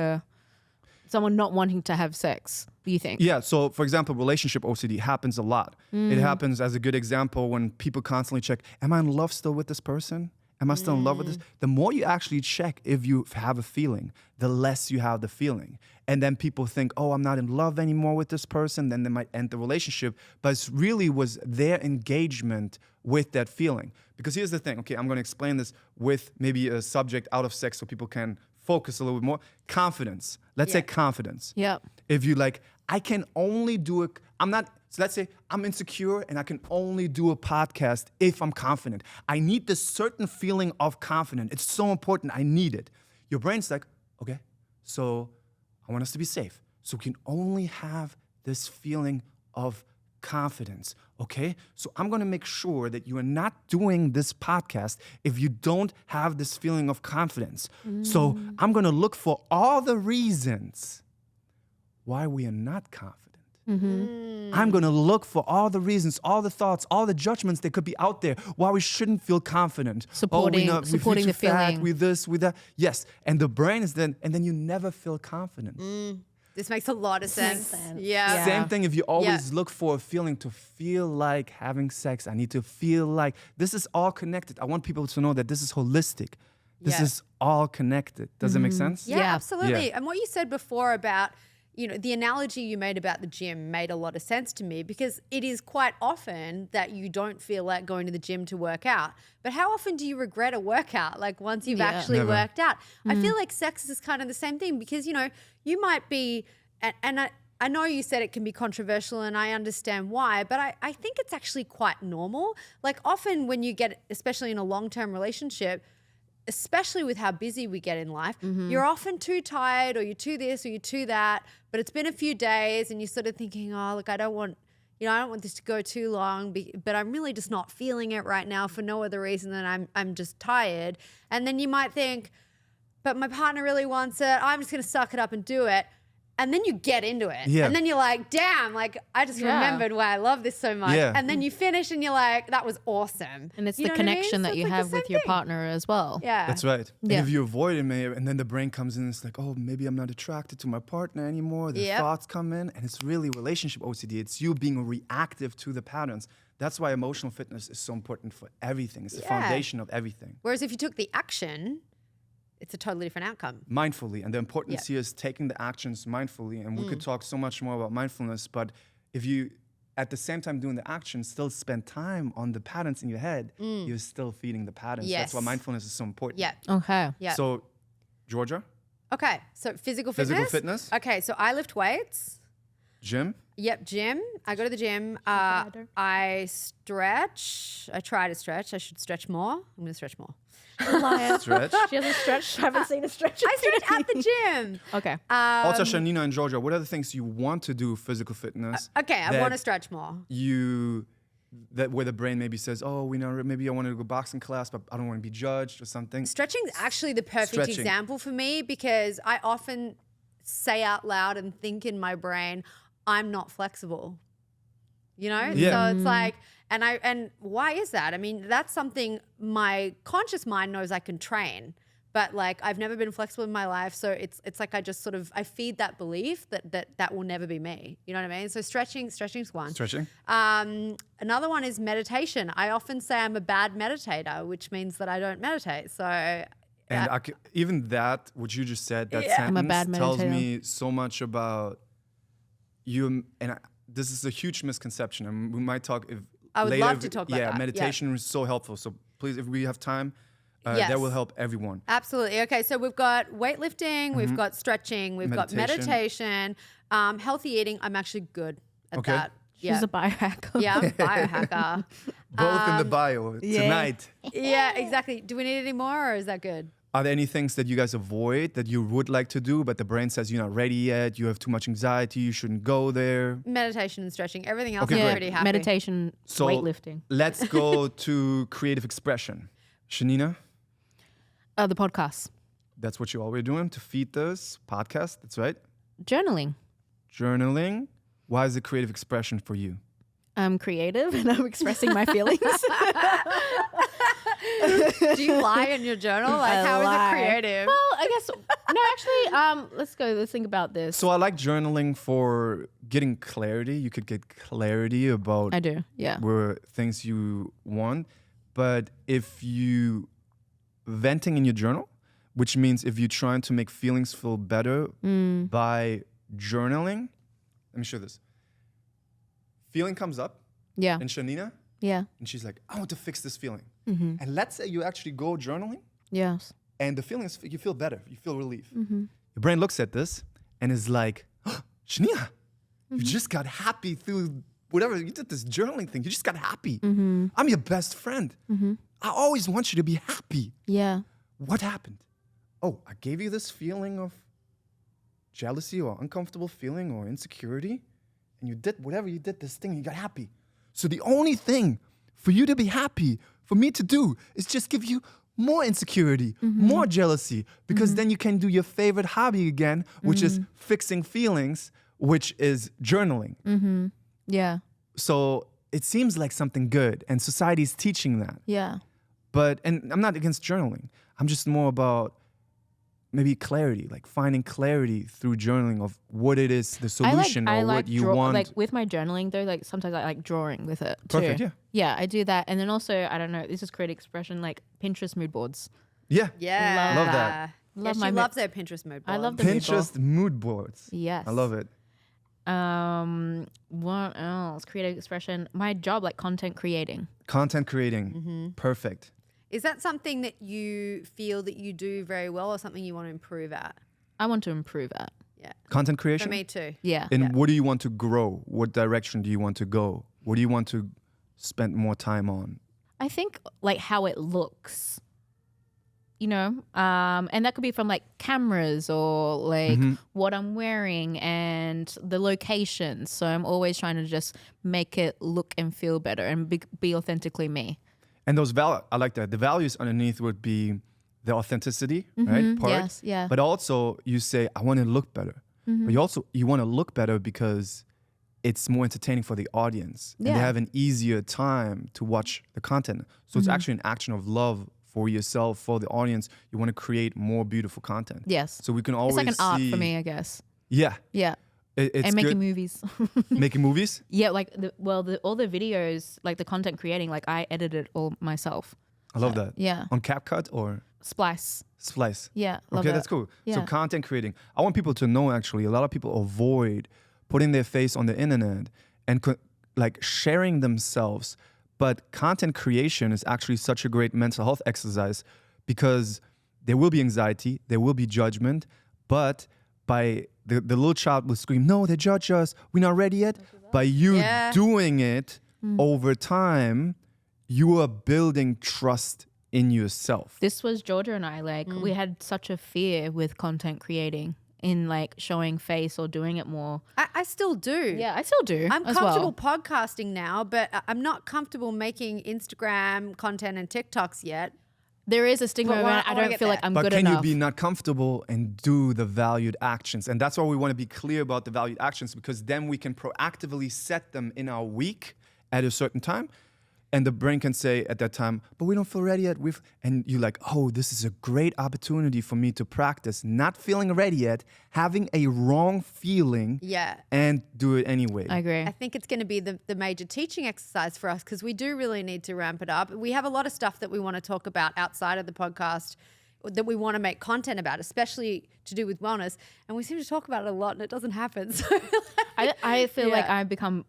someone not wanting to have sex? You think? Yeah, so for example, relationship OCD happens a lot. It happens as a good example when people constantly check, am I in love still with this person? Am I still in love with this? The more you actually check if you have a feeling, the less you have the feeling. And then people think, oh, I'm not in love anymore with this person. Then they might end the relationship. But it really was their engagement with that feeling. Because here's the thing. Okay, I'm going to explain this with maybe a subject out of sex so people can focus a little bit more. Confidence. Let's say confidence. Yep. If you like, I can only do it. So let's say I'm insecure and I can only do a podcast if I'm confident. I need this certain feeling of confidence. It's so important. I need it. Your brain's like, okay, so I want us to be safe. So we can only have this feeling of confidence, okay? So I'm gonna make sure that you are not doing this podcast if you don't have this feeling of confidence. So I'm gonna look for all the reasons why we are not confident. I'm gonna look for all the reasons, all the thoughts, all the judgments that could be out there why we shouldn't feel confident. Supporting- we feel supporting too the fat, feeling. we this, we that. Yes, and the brain is then you never feel confident. This makes a lot of sense. sense. Yeah. Yeah. Same thing if you always look for a feeling to feel like having sex. I need to feel like this is all connected. I want people to know that this is holistic. This is all connected. Does it make sense? Yeah, absolutely. Yeah. And what you said before about, the analogy you made about the gym made a lot of sense to me, because it is quite often that you don't feel like going to the gym to work out. But how often do you regret a workout? Like once you've actually Never. worked out. I feel like sex is kind of the same thing, because, you might be, and I know you said it can be controversial, and I understand why, but I think it's actually quite normal. Like often when you get, especially in a long-term relationship, especially with how busy we get in life, you're often too tired, or you're too this or you're too that, but it's been a few days and you're sort of thinking, oh, look, I don't want this to go too long, but I'm really just not feeling it right now for no other reason than I'm just tired. And then you might think, but my partner really wants it. I'm just going to suck it up and do it. And then you get into it. Yeah. And then you're like, damn, like I just remembered why I love this so much. Yeah. And then you finish and you're like, that was awesome. And it's You the know what I mean? connection So that it's you like the have with same your thing. partner as well. Yeah. That's right. Yeah. And if you avoid it, and then the brain comes in and it's like, oh, maybe I'm not attracted to my partner anymore. The Yep. thoughts come in, and it's really relationship OCD. It's you being reactive to the patterns. That's why emotional fitness is so important for everything. It's the foundation of everything. Whereas if you took the action, it's a totally different outcome. Mindfully. And the importance here is taking the actions mindfully. And we could talk so much more about mindfulness, but if you, at the same time doing the action, still spend time on the patterns in your head, you're still feeding the patterns. That's why Yes. mindfulness is so important. Yeah. Okay. Yeah. So, Georgia, Okay. So physical fitness. physical fitness, Okay. So I lift weights. gym. Yep. Gym. I go to the gym. I stretch. I try to stretch. I should stretch more. I'm going to stretch more. Stretch. She hasn't stretched. I haven't seen a stretch. I stretch at the gym. Okay. Also, Shanina and Georgia, what are the things you want to do physical fitness? Okay. I that want to stretch more. where the brain maybe says, oh, maybe I wanted to go boxing class, but I don't want to be judged or something. Stretching's actually the perfect Stretching. example for me, because I often say out loud and think in my brain, I'm not flexible. Yeah. So it's like, and why is that? I mean, that's something my conscious mind knows I can train, but like I've never been flexible in my life. So it's like I just sort of, I feed that belief that will never be me. You know what I mean? So stretching's one. Stretching. Another one is meditation. I often say I'm a bad meditator, which means that I don't meditate. So And even that, what you just said, that I'm a bad sentence tells meditator. me so much about you. And this is a huge misconception. And we might talk if I would later love if- to talk about yeah, that. meditation is so helpful. So please, if we have time, Yes. that will help everyone. Absolutely. Okay, so we've got weightlifting, we've got stretching, we've got meditation, healthy eating. I'm actually good at Okay. that. She's a biohacker. Yeah, I'm a biohacker. Both in the bio tonight. Yeah, exactly. Do we need any more, or is that good? Are there any things that you guys avoid that you would like to do, but the brain says you're not ready yet, you have too much anxiety, you shouldn't go there? Meditation and stretching. Everything else Okay, I'm great. pretty happy. Meditation, So weightlifting. let's go to creative expression. Shanina, The podcast. that's what you're always doing to feed this podcast. That's right. Journaling. Journaling. Why is it creative expression for you? I'm creative and I'm expressing my feelings. Do you lie in your journal? Like, I how is lie. it creative? Well, I guess no. Actually, let's think about this. So I like journaling for getting clarity. You could get clarity about I do. Yeah. where things you want. But if you venting in your journal, which means if you're trying to make feelings feel better by journaling, let me show this. Feeling comes up Yeah. in Shanina, Yeah. and she's like, I want to fix this feeling. And let's say you actually go journaling, Yes. and the feeling is, you feel better, you feel relief. Your brain looks at this and is like, oh, Shanina, you just got happy through whatever, you did this journaling thing, you just got happy. I'm your best friend. I always want you to be happy. Yeah. What happened? Oh, I gave you this feeling of jealousy or uncomfortable feeling or insecurity, and you did whatever you did, this thing, you got happy. So the only thing for you to be happy, for me to do, is just give you more insecurity, more jealousy, because then you can do your favorite hobby again, which is fixing feelings, which is journaling. Yeah. So it seems like something good, and society is teaching that. Yeah. But, and I'm not against journaling. I'm just more about maybe clarity, like finding clarity through journaling of what it is, the solution, or what you want. Like with my journaling though, like sometimes I like drawing with it too. Perfect, yeah. Yeah, I do that. And then also, I don't know, this is creative expression, like Pinterest mood boards. Yeah. Yeah. Love that. Love She my loves their Pinterest mood board. I love the mood board. Pinterest mood boards. Yes. I love it. What else? Creative expression. My job, like content creating. Content creating. Perfect. Is that something that you feel that you do very well or something you want to improve at? I want to improve at. Yeah. Content For creation? me too. Yeah. And what do you want to grow? What direction do you want to go? What do you want to spend more time on? I think like how it looks, you know, and that could be from like cameras or like what I'm wearing and the locations. So I'm always trying to just make it look and feel better and be authentically me. And those I like that. The values underneath would be the authenticity, right? Part. Yes, yeah. But also you say, I want to look better. But you want to look better because it's more entertaining for the audience. And they have an easier time to watch the content. So it's actually an action of love for yourself, for the audience. You want to create more beautiful content. Yes. So we can always It's like an art see- for me, I guess. Yeah. Yeah. It's And making good. movies. Making movies? Yeah, like all the videos, like the content creating, like I edited all myself. I love that. Yeah. On CapCut or Splice. Splice? Yeah. Love Okay, that. that's cool. So Yeah. content creating. I want people to know actually, a lot of people avoid putting their face on the internet and like sharing themselves. But content creation is actually such a great mental health exercise because there will be anxiety, there will be judgment, but by the little child will scream, no, they judge us, we're not ready yet. By you doing it over time, you are building trust in yourself. This was Georgia and I, like we had such a fear with content creating in like showing face or doing it more. I still do. Yeah, I still do. I'm as comfortable well. podcasting now, but I'm not comfortable making Instagram content and TikToks yet. There is a stigma But around it. I I wanna don't get feel like there. I'm But good can enough. you be not comfortable and do the valued actions? And that's why we want to be clear about the valued actions, because then we can proactively set them in our week at a certain time. And the brain can say at that time, but we don't feel ready yet. And you're like, oh, this is a great opportunity for me to practice not feeling ready yet, having a wrong feeling, Yeah. and do it anyway. I agree. I think it's going to be the major teaching exercise for us because we do really need to ramp it up. We have a lot of stuff that we want to talk about outside of the podcast that we want to make content about, especially to do with wellness. And we seem to talk about it a lot and it doesn't happen. So I feel like Yeah. I've become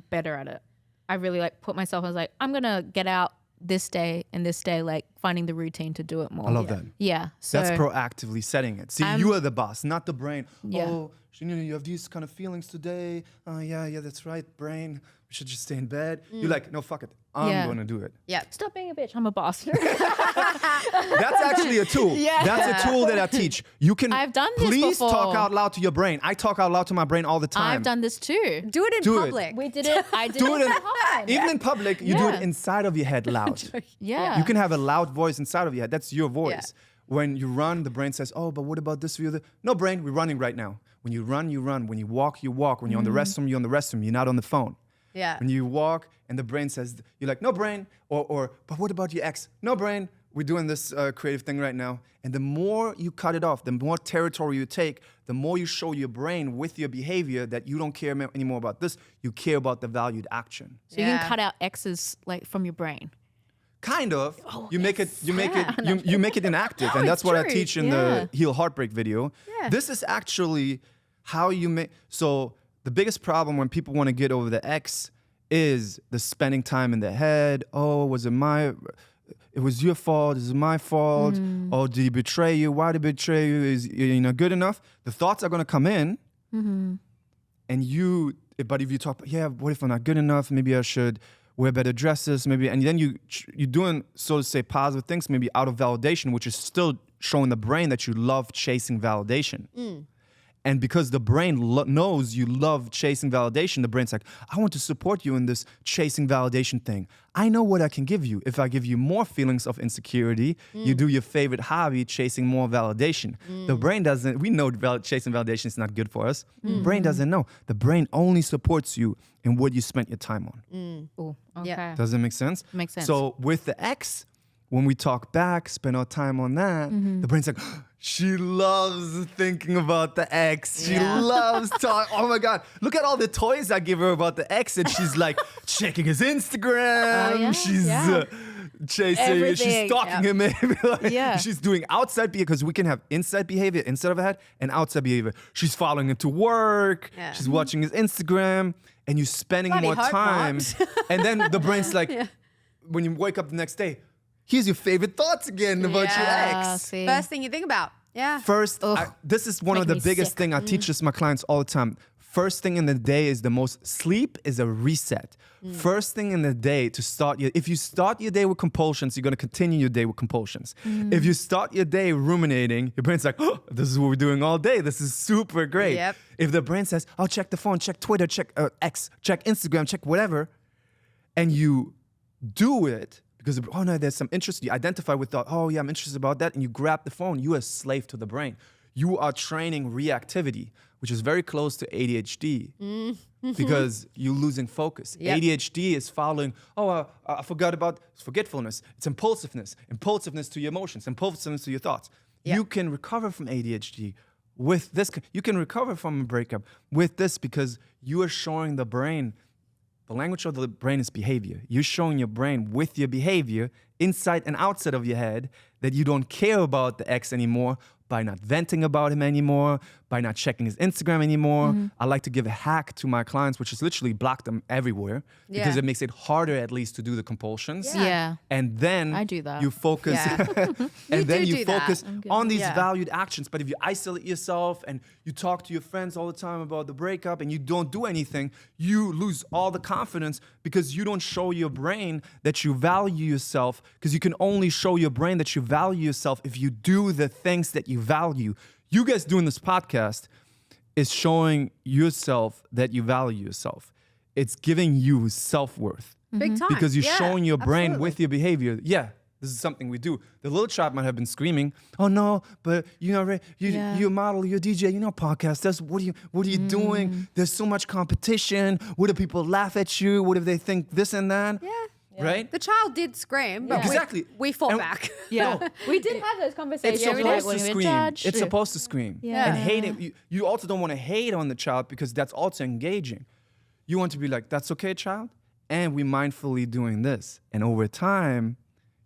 better at it. I really like put myself, I was like, I'm going to get out this day and this day, like finding the routine to do it more. I love that. Yeah. So That's proactively setting it. See, you are the boss, not the brain. Yeah. Oh, Janina, you have these kind of feelings today. Oh, yeah, that's right, brain. We should just stay in bed. You're like, no, fuck it. I'm going to do it. yeah. stop being a bitch. I'm a boss. That's actually a tool. Yeah. That's a tool that I teach. You can I've done this please before. talk out loud to your brain. I talk out loud to my brain all the time. I've done this too. Do it in Do it. public. We did it. I did do it it all the time. even in public, you do Yeah. it inside of your head loud. Yeah. You can have a loud voice inside of your head. That's your voice. Yeah. When you run, the brain says, oh, but what about this view? No, brain, we're running right now. When you run, you run. When you walk, you walk. When you're on the restroom, you're on the restroom. You're not on the phone. Yeah. When you walk and the brain says, you're like, no, brain. Or but what about your ex? No, brain. We're doing this creative thing right now. And the more you cut it off, the more territory you take, the more you show your brain with your behavior that you don't care anymore about this. You care about the valued action. So you Yeah. can cut out X's like from your brain. Kind of. You make it you make Yeah. it you make it inactive. And that's it's what I true. teach in Yeah. the Heal Heartbreak video. Yeah. This is actually how you make so the biggest problem when people want to get over the X is the spending time in their head. Oh, it was your fault, is it my fault? Oh, did he betray you? Why did he betray you? Is you not good enough? The thoughts are gonna come in and but if you talk, yeah, what if I'm not good enough? Maybe I should wear better dresses, maybe, and then you're doing, so to say, positive things, maybe out of validation, which is still showing the brain that you love chasing validation. And because the brain knows you love chasing validation, the brain's like, I want to support you in this chasing validation thing. I know what I can give you. If I give you more feelings of insecurity, you do your favorite hobby, chasing more validation. The brain doesn't, we know chasing validation is not good for us. The brain doesn't know. The brain only supports you in what you spent your time on. Oh, okay. Yeah. Does that make sense? Makes sense. So with the X, when we talk back, spend our time on that, the brain's like, she loves thinking about the ex. She Yeah. loves talking. Oh my God, look at all the toys I give her about the ex. And she's like checking his Instagram. Oh, yeah, She's yeah. chasing you. She's Everything. stalking him. Maybe like, Yeah. she's doing outside behavior because we can have inside behavior inside of her head and outside behavior. She's following him to work. Yeah. She's watching his Instagram, and you're spending Bloody more hope time. not. And then the brain's like, when you wake up the next day, here's your favorite thoughts again about your ex. See? First thing you think about. Yeah. First, this is one of the Making me biggest sick. thing I teach this to my clients all the time. First thing in the day is the most. Sleep is a reset. First thing in the day to start your. If you start your day with compulsions, you're gonna continue your day with compulsions. If you start your day ruminating, your brain's like, oh, this is what we're doing all day. This is super great. Yep. If the brain says, oh, check the phone, check Twitter, check X, check Instagram, check whatever, and you do it. Because, oh no, there's some interest. You identify with thought, oh yeah, I'm interested about that. And you grab the phone, you are a slave to the brain. You are training reactivity, which is very close to ADHD because you're losing focus. Yep. ADHD is following, I forgot about forgetfulness. It's impulsiveness to your emotions, impulsiveness to your thoughts. Yep. You can recover from ADHD with this. You can recover from a breakup with this because you are showing the brain. The language of the brain is behavior. You're showing your brain with your behavior, inside and outside of your head, that you don't care about the ex anymore by not venting about him anymore, by not checking his Instagram anymore. I like to give a hack to my clients, which is literally block them everywhere because it makes it harder at least to do the compulsions. Yeah. And then I do that. you focus Yeah. and then do you that. focus on these Yeah. valued actions. But if you isolate yourself and you talk to your friends all the time about the breakup and you don't do anything, you lose all the confidence because you don't show your brain that you value yourself, because you can only show your brain that you value yourself if you do the things that you value. You guys doing this podcast is showing yourself that you value yourself. It's giving you self-worth. Big time. Because you're Yeah, showing your brain absolutely. with your behavior. Yeah, this is something we do. The little child might have been screaming, "Oh no, but you know, you're a model, you're a DJ, you're not a podcast. What are you doing? There's so much competition. What if people laugh at you? What if they think this and that?" Yeah. Right? The child did scream, but Exactly. we fought And- back. Yeah. We did have those conversations. It's like supposed when to we were scream. judged. It's supposed to scream. Yeah. And hate it. You also don't want to hate on the child because that's also engaging. You want to be like, that's okay, child. And we mindfully doing this. And over time,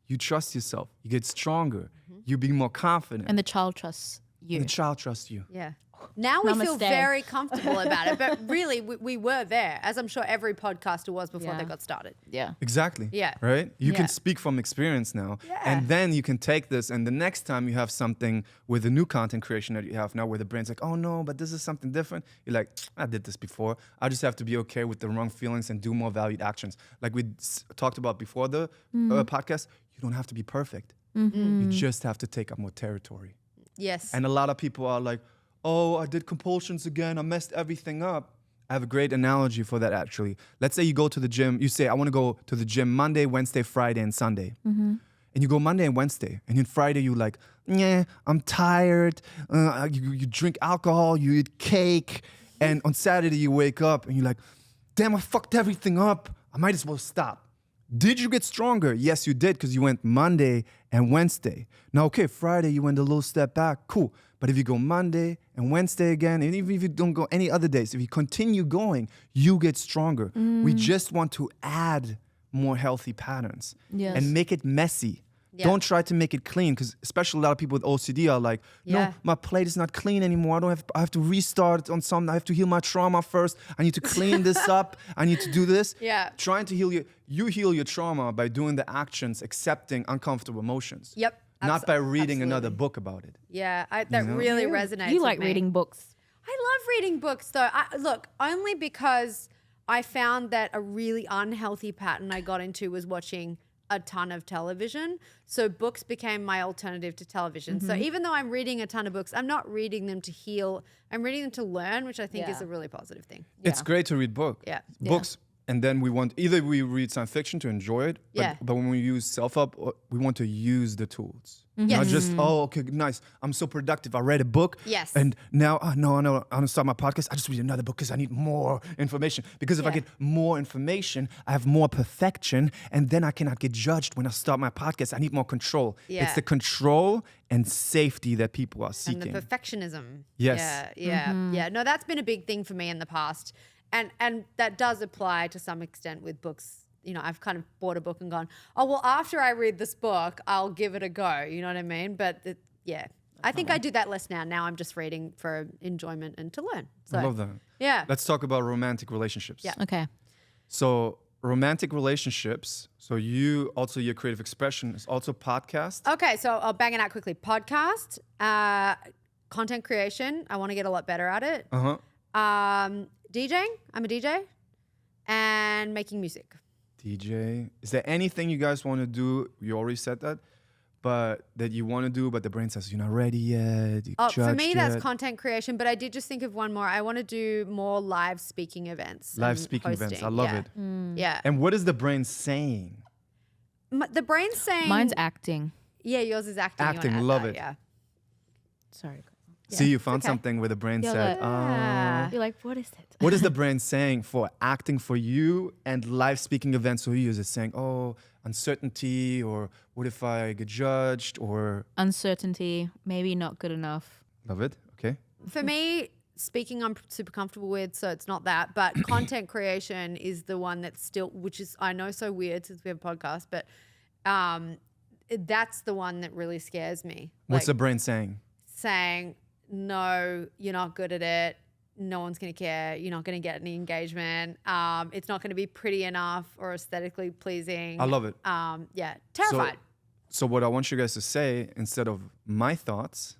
you trust yourself. You get stronger. You be more confident. And the child trusts you. the child trusts you. Yeah. Now we feel Namaste. very comfortable about it, but really we were there, as I'm sure every podcaster was before Yeah. they got started. Yeah. Exactly. Yeah. Right? You Yeah. can speak from experience now. Yeah. And then you can take this, and the next time you have something with the new content creation that you have now, where the brain's like, oh no, but this is something different. You're like, I did this before. I just have to be okay with the wrong feelings and do more valued actions. Like we talked about before the podcast, you don't have to be perfect. You just have to take up more territory. Yes. And a lot of people are like, oh, I did compulsions again. I messed everything up. I have a great analogy for that, actually. Let's say you go to the gym. You say, I want to go to the gym Monday, Wednesday, Friday, and Sunday. And you go Monday and Wednesday. And then Friday, you're like, yeah, I'm tired. You drink alcohol. You eat cake. And on Saturday, you wake up and you're like, damn, I fucked everything up. I might as well stop. Did you get stronger? Yes, you did, because you went Monday and Wednesday. Now, okay, Friday, you went a little step back. Cool. But if you go Monday and Wednesday again, and even if you don't go any other days, if you continue going, you get stronger. We just want to add more healthy patterns Yes. and make it messy. Yeah. Don't try to make it clean, because especially a lot of people with OCD are like, no, Yeah. my plate is not clean anymore. I have to restart on something. I have to heal my trauma first. I need to clean this up. I need to do this. Yeah. Trying to you heal your trauma by doing the actions, accepting uncomfortable emotions. Yep. Not by reading another absolutely. book about it. Yeah, that really resonates. You with like me. reading books. I love reading books, though. Look, only because I found that a really unhealthy pattern I got into was watching a ton of television. So books became my alternative to television. So even though I'm reading a ton of books, I'm not reading them to heal. I'm reading them to learn, which I think is Yeah. a really positive thing. It's great to read Yeah. books. And then either we read science fiction to enjoy it, Yeah. but when we use self-help, we want to use the tools. Not Yes. just, okay, nice, I'm so productive. I read a book. Yes. And now, no, I want to start my podcast. I just read another book because I need more information. Because if I Yeah. get more information, I have more perfection, and then I cannot get judged when I start my podcast. I need more control. Yeah. It's the control and safety that people are And the seeking. perfectionism. Yes. Yeah. No, that's been a big thing for me in the past. And that does apply to some extent with books I've kind of bought a book and gone, oh, well, after I read this book, I'll give it a go. You know what I mean? But I think I do that less now. Now I'm just reading for enjoyment and to learn. So, I love that. Yeah. Let's talk about romantic relationships. Yeah. Okay. So romantic relationships. So your creative expression is also podcast. Okay, so I'll bang it out quickly. Podcast, content creation. I want to get a lot better at it. DJing. I'm a DJ. And making music. DJ. Is there anything you guys want to do? You already said that. But that you want to do, but the brain says you're not ready yet. For me, that's content creation. But I did just think of one more. I want to do more live speaking events. Live speaking events. I love it. Yeah. And what is the brain saying? The brain's saying... Mine's acting. Yeah, yours is acting. Acting, love it. Yeah. Sorry. See, you found something where the brain said, You're like, what is it? What is the brain saying for acting for you and live speaking events? So you use it saying, uncertainty, or what if I get judged, or Uncertainty, maybe not good enough. love it. Okay. For me, speaking I'm super comfortable with, so it's not that. But content creation is the one that's still, which is, I know, so weird since we have a podcast, but that's the one that really scares me. What's the brain saying? Saying, no, you're not good at it. No one's going to care. You're not going to get any engagement. It's not going to be pretty enough or aesthetically pleasing. I love it. Yeah, terrified. So what I want you guys to say, instead of my thoughts,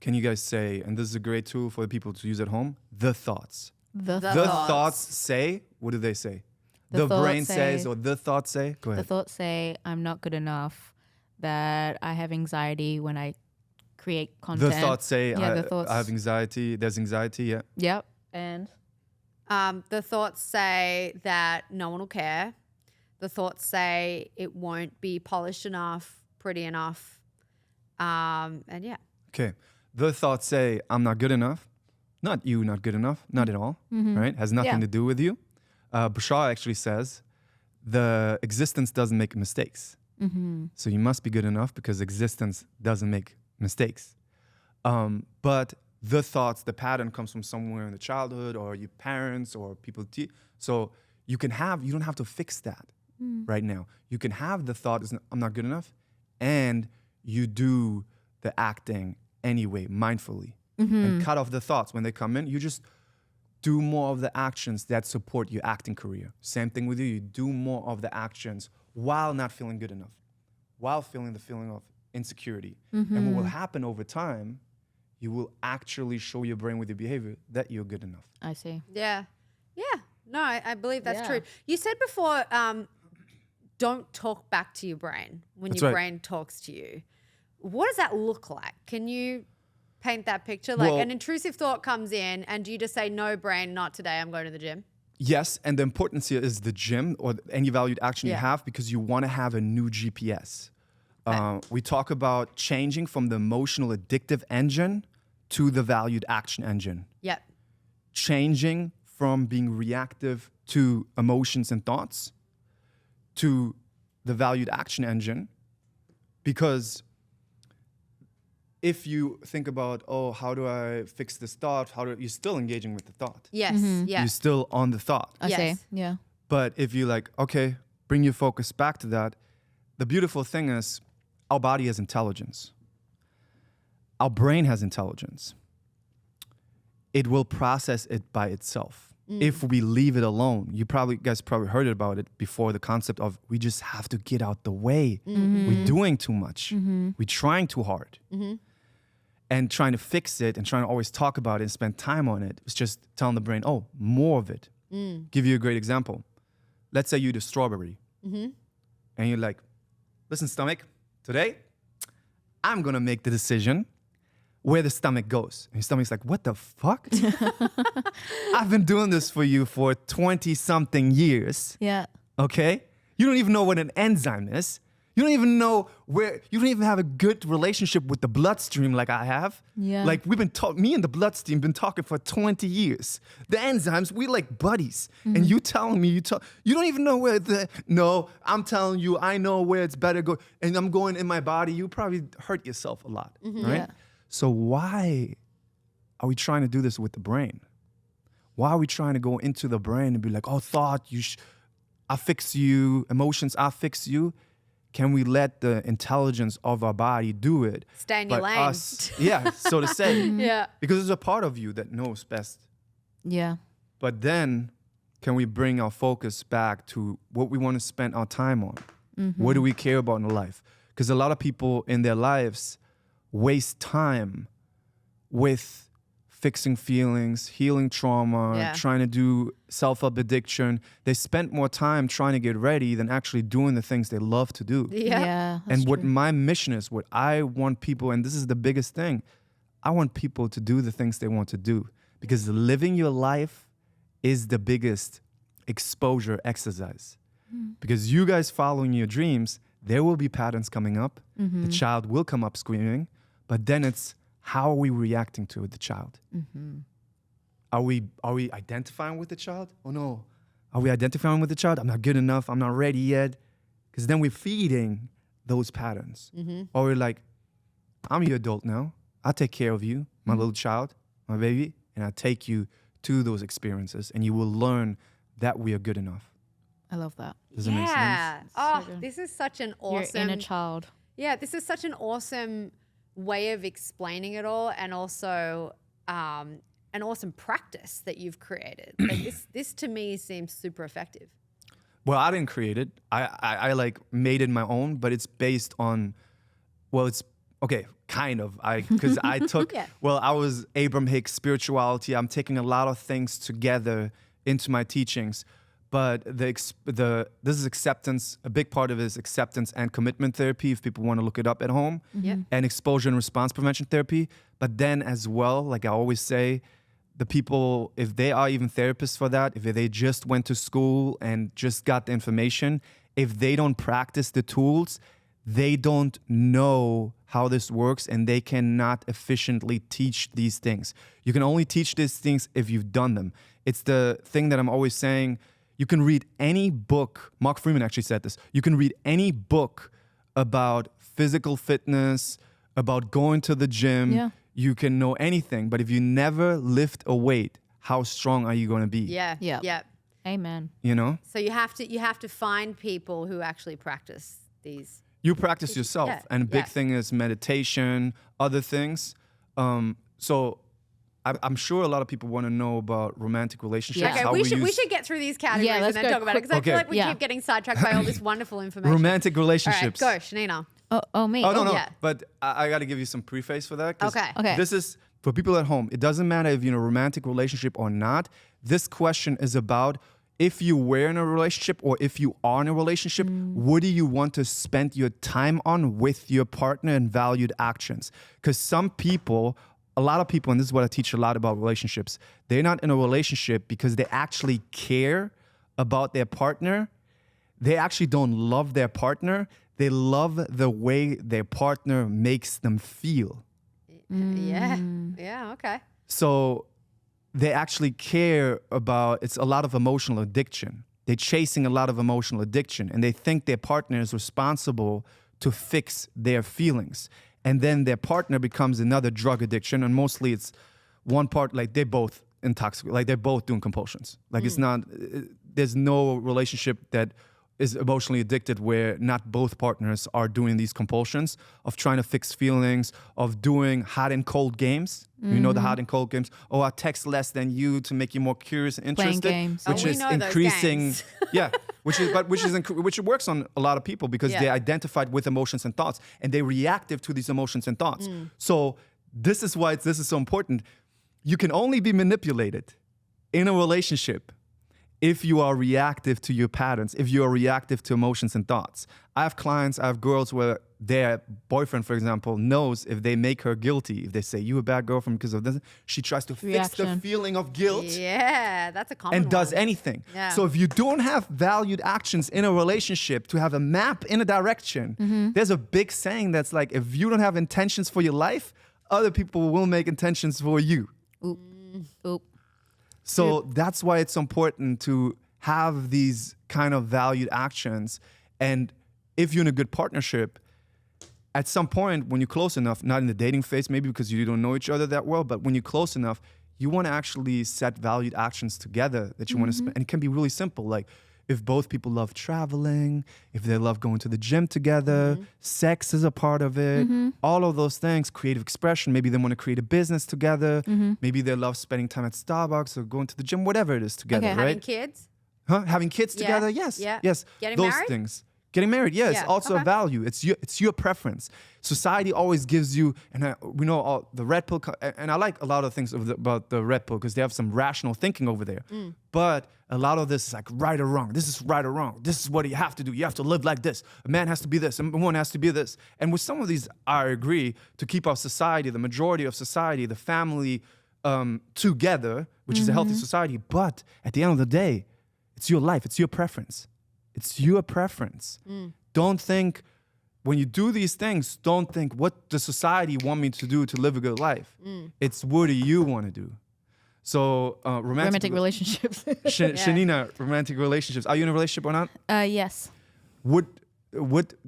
can you guys say, and this is a great tool for the people to use at home, the thoughts. The thoughts say, what do they say? The brain says, or the thoughts say? Go ahead. The thoughts say, I'm not good enough, that I have anxiety when I create content. The thoughts say, the thoughts. I have anxiety, there's anxiety, yeah. Yep. And? The thoughts say that no one will care. The thoughts say it won't be polished enough, pretty enough. And yeah. Okay. The thoughts say, I'm not good enough. Not you, not good enough. Not at all, right? Has nothing to do with you. Bashar actually says, the existence doesn't make mistakes. So you must be good enough because existence doesn't make mistakes. But the thoughts, the pattern comes from somewhere in the childhood or your parents or people. So you don't have to fix that right now. You can have the thought, I'm not good enough, and you do the acting anyway, mindfully, and cut off the thoughts when they come in. You just do more of the actions that support your acting career. Same thing with you. You do more of the actions while not feeling good enough, while feeling the feeling of insecurity. And what will happen over time, you will actually show your brain with your behavior that you're good enough. I see. Yeah. Yeah. No, I believe that's Yeah. true. You said before, don't talk back to your brain when That's your right. brain talks to you. What does that look like? Can you paint that picture? Like Well- an intrusive thought comes in and do you just say, no, brain, not today, I'm going to the gym? Yes, and the importance here is the gym or any valued action you Yeah. have, because you want to have a new GPS. We talk about changing from the emotional addictive engine to the valued action engine. Yep. Changing from being reactive to emotions and thoughts to the valued action engine. Because if you think about, how do I fix this thought? You're still engaging with the thought. Yes. Yeah. You're still on the thought. I Yes. see. Yeah. But if you bring your focus back to that, the beautiful thing is our body has intelligence. Our brain has intelligence. It will process it by itself. If we leave it alone, you guys probably heard about it before, the concept of we just have to get out the way. We're doing too much. We're trying too hard. And trying to fix it and trying to always talk about it and spend time on it is just telling the brain, more of it. Give you a great example. Let's say you eat a strawberry. And you're like, listen, stomach, today, I'm going to make the decision where the stomach goes. And your stomach's like, what the fuck? I've been doing this for you for 20-something years, Yeah. okay? You don't even know what an enzyme is. You don't even know you don't even have a good relationship with the bloodstream like I have. Yeah. Like we've been me and the bloodstream been talking for 20 years. The enzymes, we like buddies. And you telling me, you don't even know where no, I'm telling you, I know where it's better go. And I'm going in my body, you probably hurt yourself a lot, right? Yeah. So why are we trying to do this with the brain? Why are we trying to go into the brain and be like, thought, I fix you, emotions, I fix you. Can we let the intelligence of our body do it? Stay in your lane. Us, yeah, so to say. Yeah. Because there's a part of you that knows best. Yeah. But then, can we bring our focus back to what we want to spend our time on? What do we care about in life? Because a lot of people in their lives waste time with fixing feelings, healing trauma, trying to do self-help addiction. They spent more time trying to get ready than actually doing the things they love to do. Yeah. And what my mission is, what I want people, and this is the biggest thing, I want people to do the things they want to do. Because living your life is the biggest exposure exercise. Because you guys following your dreams, there will be patterns coming up. The child will come up screaming, but then it's how are we reacting to the child? Are we identifying with the child? Oh no. Are we identifying with the child? I'm not good enough. I'm not ready yet. Because then we're feeding those patterns. Or we're like, I'm your adult now. I'll take care of you, my little child, my baby, and I'll take you to those experiences and you will learn that we are good enough. I love that. Does it make sense? Oh, So good. this is such an Your awesome inner child. Yeah, this is such an awesome way of explaining it all, and also an awesome practice that you've created. Like this to me seems super effective. Well, I didn't create it. I like made it my own, but it's based on, well, it's okay, kind of. Because I took, well, I was Abraham Hicks spirituality. I'm taking a lot of things together into my teachings. But this is acceptance. A big part of it is acceptance and commitment therapy, if people want to look it up at home, and exposure and response prevention therapy. But then as well, like I always say, the people, if they are even therapists for that, if they just went to school and just got the information, if they don't practice the tools, they don't know how this works and they cannot efficiently teach these things. You can only teach these things if you've done them. It's the thing that I'm always saying. You can read any book. Mark Freeman actually said this. You can read any book about physical fitness, about going to the gym. Yeah. You can know anything. But if you never lift a weight, how strong are you going to be? Yeah. Amen. You know? So you have to find people who actually practice these. You practice yourself. And a big thing is meditation, other things. So I'm sure a lot of people want to know about romantic relationships. Okay, how we should get through these categories and then talk about it, because I feel like we keep getting sidetracked by all this wonderful information. Romantic relationships. All right, go, Shanina. Oh, me. Oh, no. Yeah. But I got to give you some preface for that. 'Cause Okay. This is, for people at home, it doesn't matter if you're in a romantic relationship or not. This question is about if you were in a relationship or if you are in a relationship, what do you want to spend your time on with your partner and valued actions? Because a lot of people, and this is what I teach a lot about relationships, they're not in a relationship because they actually care about their partner. They actually don't love their partner. They love the way their partner makes them feel. Yeah, okay. So they actually care about, it's a lot of emotional addiction. They're chasing a lot of emotional addiction and they think their partner is responsible to fix their feelings. And then their partner becomes another drug addiction. And mostly it's one part, like they're both intoxicated, like they're both doing compulsions. Like it's not, there's no relationship that is emotionally addicted where not both partners are doing these compulsions of trying to fix feelings, of doing hot and cold games. You know the hot and cold games. Oh, I text less than you to make you more curious and interested. Playing games. Which we is know those increasing. games. Yeah, which works on a lot of people because they're identified with emotions and thoughts and they're reactive to these emotions and thoughts. So this is why this is so important. You can only be manipulated in a relationship if you are reactive to your patterns, if you are reactive to emotions and thoughts. I have clients, I have girls where their boyfriend, for example, knows if they make her guilty, if they say, you a bad girlfriend because of this, she tries to fix the feeling of guilt. Yeah, that's a common And does one. anything. Yeah. So if you don't have valued actions in a relationship to have a map in a direction, there's a big saying that's like, if you don't have intentions for your life, other people will make intentions for you. Oop. So that's why it's important to have these kind of valued actions. And if you're in a good partnership, at some point when you're close enough, not in the dating phase, maybe because you don't know each other that well, but when you're close enough, you want to actually set valued actions together that you want to spend. And it can be really simple. Like if both people love traveling, if they love going to the gym together, sex is a part of it, all of those things, creative expression, maybe they want to create a business together, maybe they love spending time at Starbucks or going to the gym, whatever it is together, right? Having kids? Huh? Having kids Yeah. together? Yes. Yeah. Yes. Getting those married? things. Getting married, yeah, it's Yeah. also a Okay. value. It's your preference. Society always gives you, and we know all the red pill, and I like a lot of things about the red pill because they have some rational thinking over there. But a lot of this is like right or wrong. This is right or wrong. This is what you have to do. You have to live like this. A man has to be this. A woman has to be this. And with some of these, I agree, to keep our society, the majority of society, the family together, which is a healthy society. But at the end of the day, it's your life. It's your preference. It's your preference. Don't think, when you do these things, don't think, what does society want me to do to live a good life? It's what do you want to do? So Romantic relationships. Shanina, romantic relationships. Are you in a relationship or not? Yes. What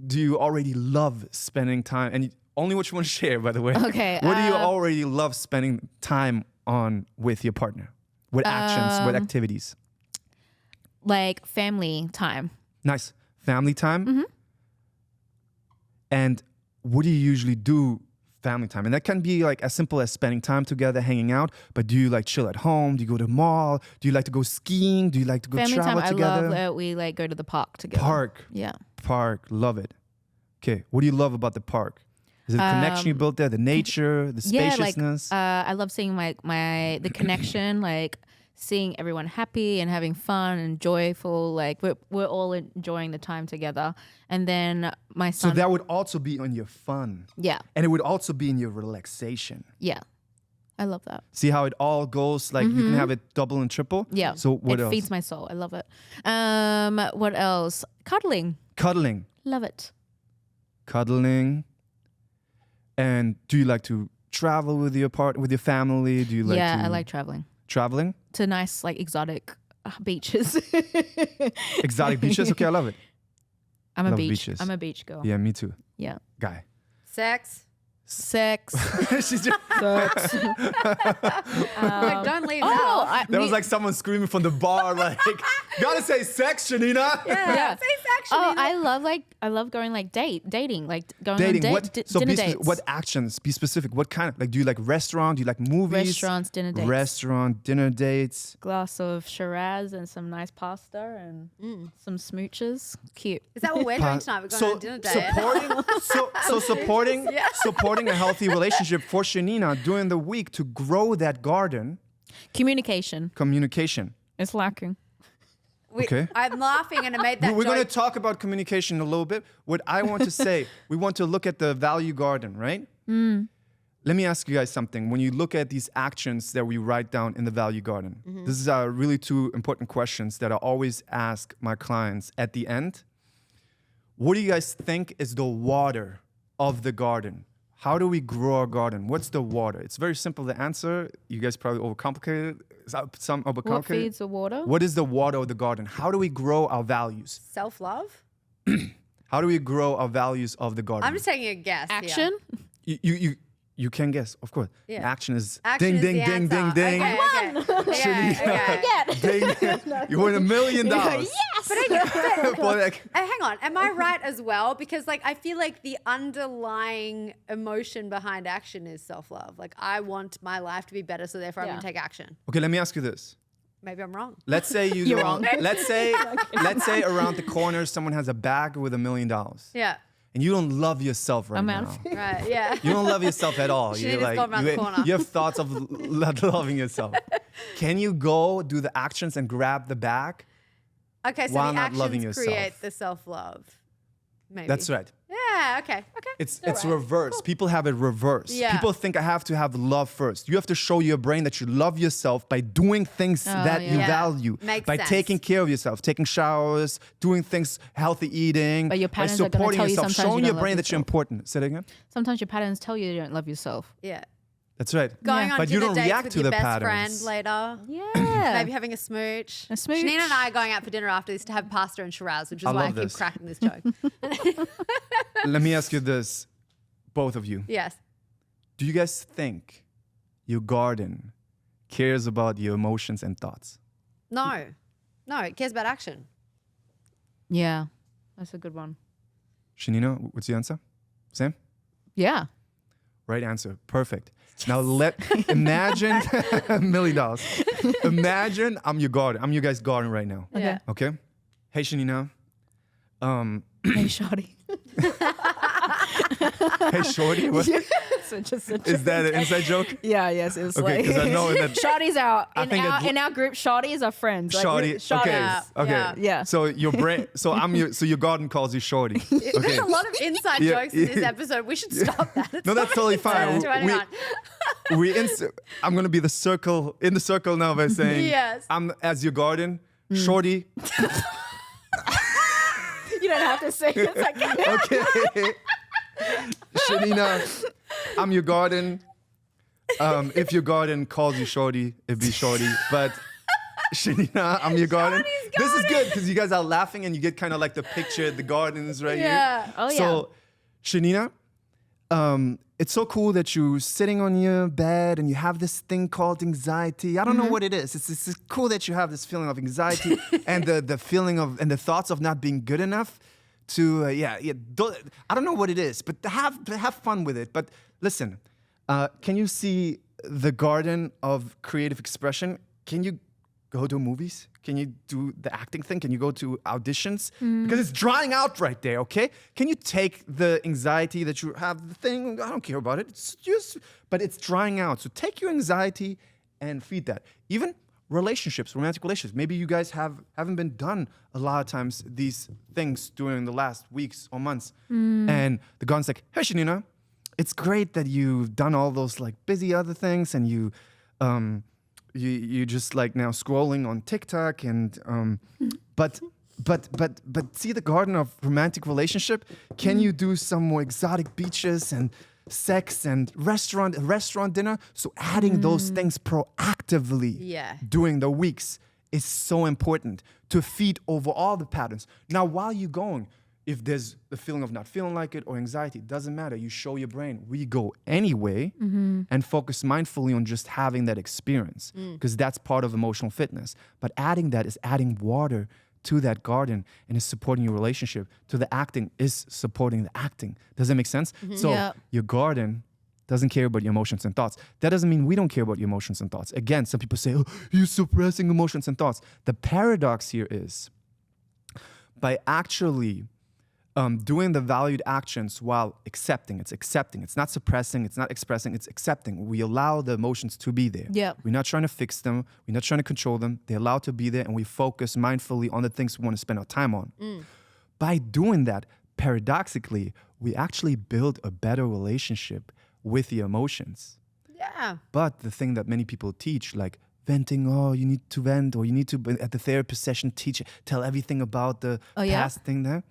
do you already love spending time? And only what you want to share, by the way. Okay, What do you already love spending time on with your partner? What actions? What activities? Like family time. Nice. Family time? And what do you usually do family time? And that can be like as simple as spending time together, hanging out, but do you like chill at home? Do you go to the mall? Do you like to go skiing? Do you like to go Family travel time, together? I love we like go to the park together. Park. Yeah. Park. Love it. Okay. What do you love about the park? Is it the connection you built there? The nature? The spaciousness? Yeah, like I love seeing the connection, like seeing everyone happy and having fun and joyful. Like we're all enjoying the time together. And then my So son. that would also be on your fun. Yeah. And it would also be in your relaxation. Yeah. I love that. See how it all goes? Like you can have it double and triple? Yeah. So what it else? feeds my soul. I love it. What else? Cuddling. Cuddling. Love it. Cuddling. And do you like to travel with your family? Do you like Yeah, to I like traveling traveling? to nice, like exotic beaches. Exotic beaches? Okay, I love it. I'm a Love beach. beaches. I'm a beach girl. Yeah, me too. Yeah. Guy. Sex? Sex. She's just, Sex. Like, don't leave that Oh, off. that was like someone screaming from the bar, like, gotta say sex, Shanina. Yeah. Say sex, Oh, Shanina. I love going like dating, like going Dating. on What? So dinner be dates. what actions? Be specific. What kind of, like, do you like restaurant? Do you like movies? Restaurants, dinner dates. Restaurant, dinner dates. Glass of Shiraz and some nice pasta and some smooches. Cute. Is that what we're doing tonight? We're going on a dinner date. Supporting a healthy relationship for Shanina during the week to grow that garden. Communication. Communication. It's lacking. Okay. I'm laughing and I made that We're going to joke. talk about communication in a little bit. What I want to say, we want to look at the value garden, right? Let me ask you guys something. When you look at these actions that we write down in the value garden, this is really two important questions that I always ask my clients at the end. What do you guys think is the water of the garden? How do we grow our garden? What's the water? It's very simple to answer. You guys probably overcomplicated. Some overcomplicated. What feeds the water? What is the water of the garden? How do we grow our values? Self-love? How do we grow our values of the garden? I'm just taking a guess. Action. You can guess, of course. Yeah. Action is Action ding, is ding, the ding, ding, answer. ding. Okay, okay. Ding. You win $1 million. Yes. For that- Hang on, am I right as well? Because like I feel like the underlying emotion behind action is self-love. Like I want my life to be better, so therefore I'm Yeah. gonna take action. Okay, let me ask you this. Maybe I'm wrong. Let's say you You're don't- wrong. let's say around the corner someone has a bag with $1 million. Yeah. And you don't love yourself right I'm now. out of Right. Yeah. You don't love yourself at all. She You're just gone around the corner. you have thoughts of not loving yourself. Can you go do the actions and grab the bag? Okay, so While the not loving actions yourself. create the self-love. Maybe. That's right. Yeah, okay. It's reversed. People have it reversed. Yeah. People think I have to have love first. You have to show your brain that you love yourself by doing things that you yeah. value. Makes by sense. taking care of yourself, taking showers, doing things, healthy eating, But your by patterns are gonna supporting tell you yourself, sometimes showing you your don't brain love that you're yourself. important. Say that again. Sometimes your patterns tell you don't love yourself. Yeah. That's right. Going on But you dinner don't dates react with to your the best patterns. friend later. Yeah. Maybe having a smooch. A smooch. Shanina and I are going out for dinner after this to have pasta and Shiraz, which is I why I love keep this. cracking this joke. Let me ask you this, both of you. Yes. Do you guys think your garden cares about your emotions and thoughts? No. No, it cares about action. Yeah, that's a good one. Shanina, what's the answer? Same? Yeah. Right answer. Perfect. Now imagine $1 million. Imagine I'm your guardian. I'm your guys' guardian right now. Okay. Okay? Hey, Shanina. Hey, shorty. Hey, shorty. What? Is that an inside joke? Yeah, yes, it was Okay, because I know that Shawty's think in our group. Shawty's are friends. shorty. Okay. Yeah, Okay. yeah. Yeah. So your brain. So your guardian calls you shorty. There's Okay. a lot of inside Yeah, jokes in this yeah. episode. We should stop that. It's No, that's not totally inside fine. to anyone. I'm gonna be in the circle now by saying Yes. I'm as your guardian, shorty. You don't have to say it. It's like, Okay. Shanina, I'm your guardian. If your guardian calls you shorty, it'd be shorty. But Shanina, I'm your guardian. This is good because you guys are laughing and you get kind of like the picture, the gardens right Yeah. here. Oh, yeah. So, Shanina, it's so cool that you're sitting on your bed and you have this thing called anxiety. I don't know what it is. It's cool that you have this feeling of anxiety and the feeling of and the thoughts of not being good enough to I don't know what it is, but have fun with it. But listen, can you see the garden of creative expression? Can you go to movies? Can you do the acting thing? Can you go to auditions? Because it's drying out right there, okay? Can you take the anxiety that you have, the thing, I don't care about it, but it's drying out. So take your anxiety and feed that. Even relationships, romantic relationships. Maybe you guys haven't been done a lot of times these things during the last weeks or months. And the garden's like, hey, Shanina, it's great that you've done all those like busy other things and you just like now scrolling on TikTok and but see the garden of romantic relationship. Can you do some more exotic beaches and sex and restaurant dinner? So adding those things proactively during the weeks is so important to feed over all the patterns. Now while you're going, if there's the feeling of not feeling like it or anxiety, it doesn't matter. You show your brain, we go anyway and focus mindfully on just having that experience because that's part of emotional fitness. But adding that is adding water to that garden and is supporting your relationship. To the acting is supporting the acting. Does that make sense? So your garden doesn't care about your emotions and thoughts. That doesn't mean we don't care about your emotions and thoughts. Again, some people say, oh, you're suppressing emotions and thoughts. The paradox here is by actually doing the valued actions while accepting. It's accepting. It's not suppressing. It's not expressing. It's accepting. We allow the emotions to be there. Yep. We're not trying to fix them. We're not trying to control them. They're allowed to be there, and we focus mindfully on the things we want to spend our time on. By doing that, paradoxically, we actually build a better relationship with the emotions. Yeah. But the thing that many people teach, like venting, oh, you need to vent, or you need to, at the therapist session, tell everything about the past thing there.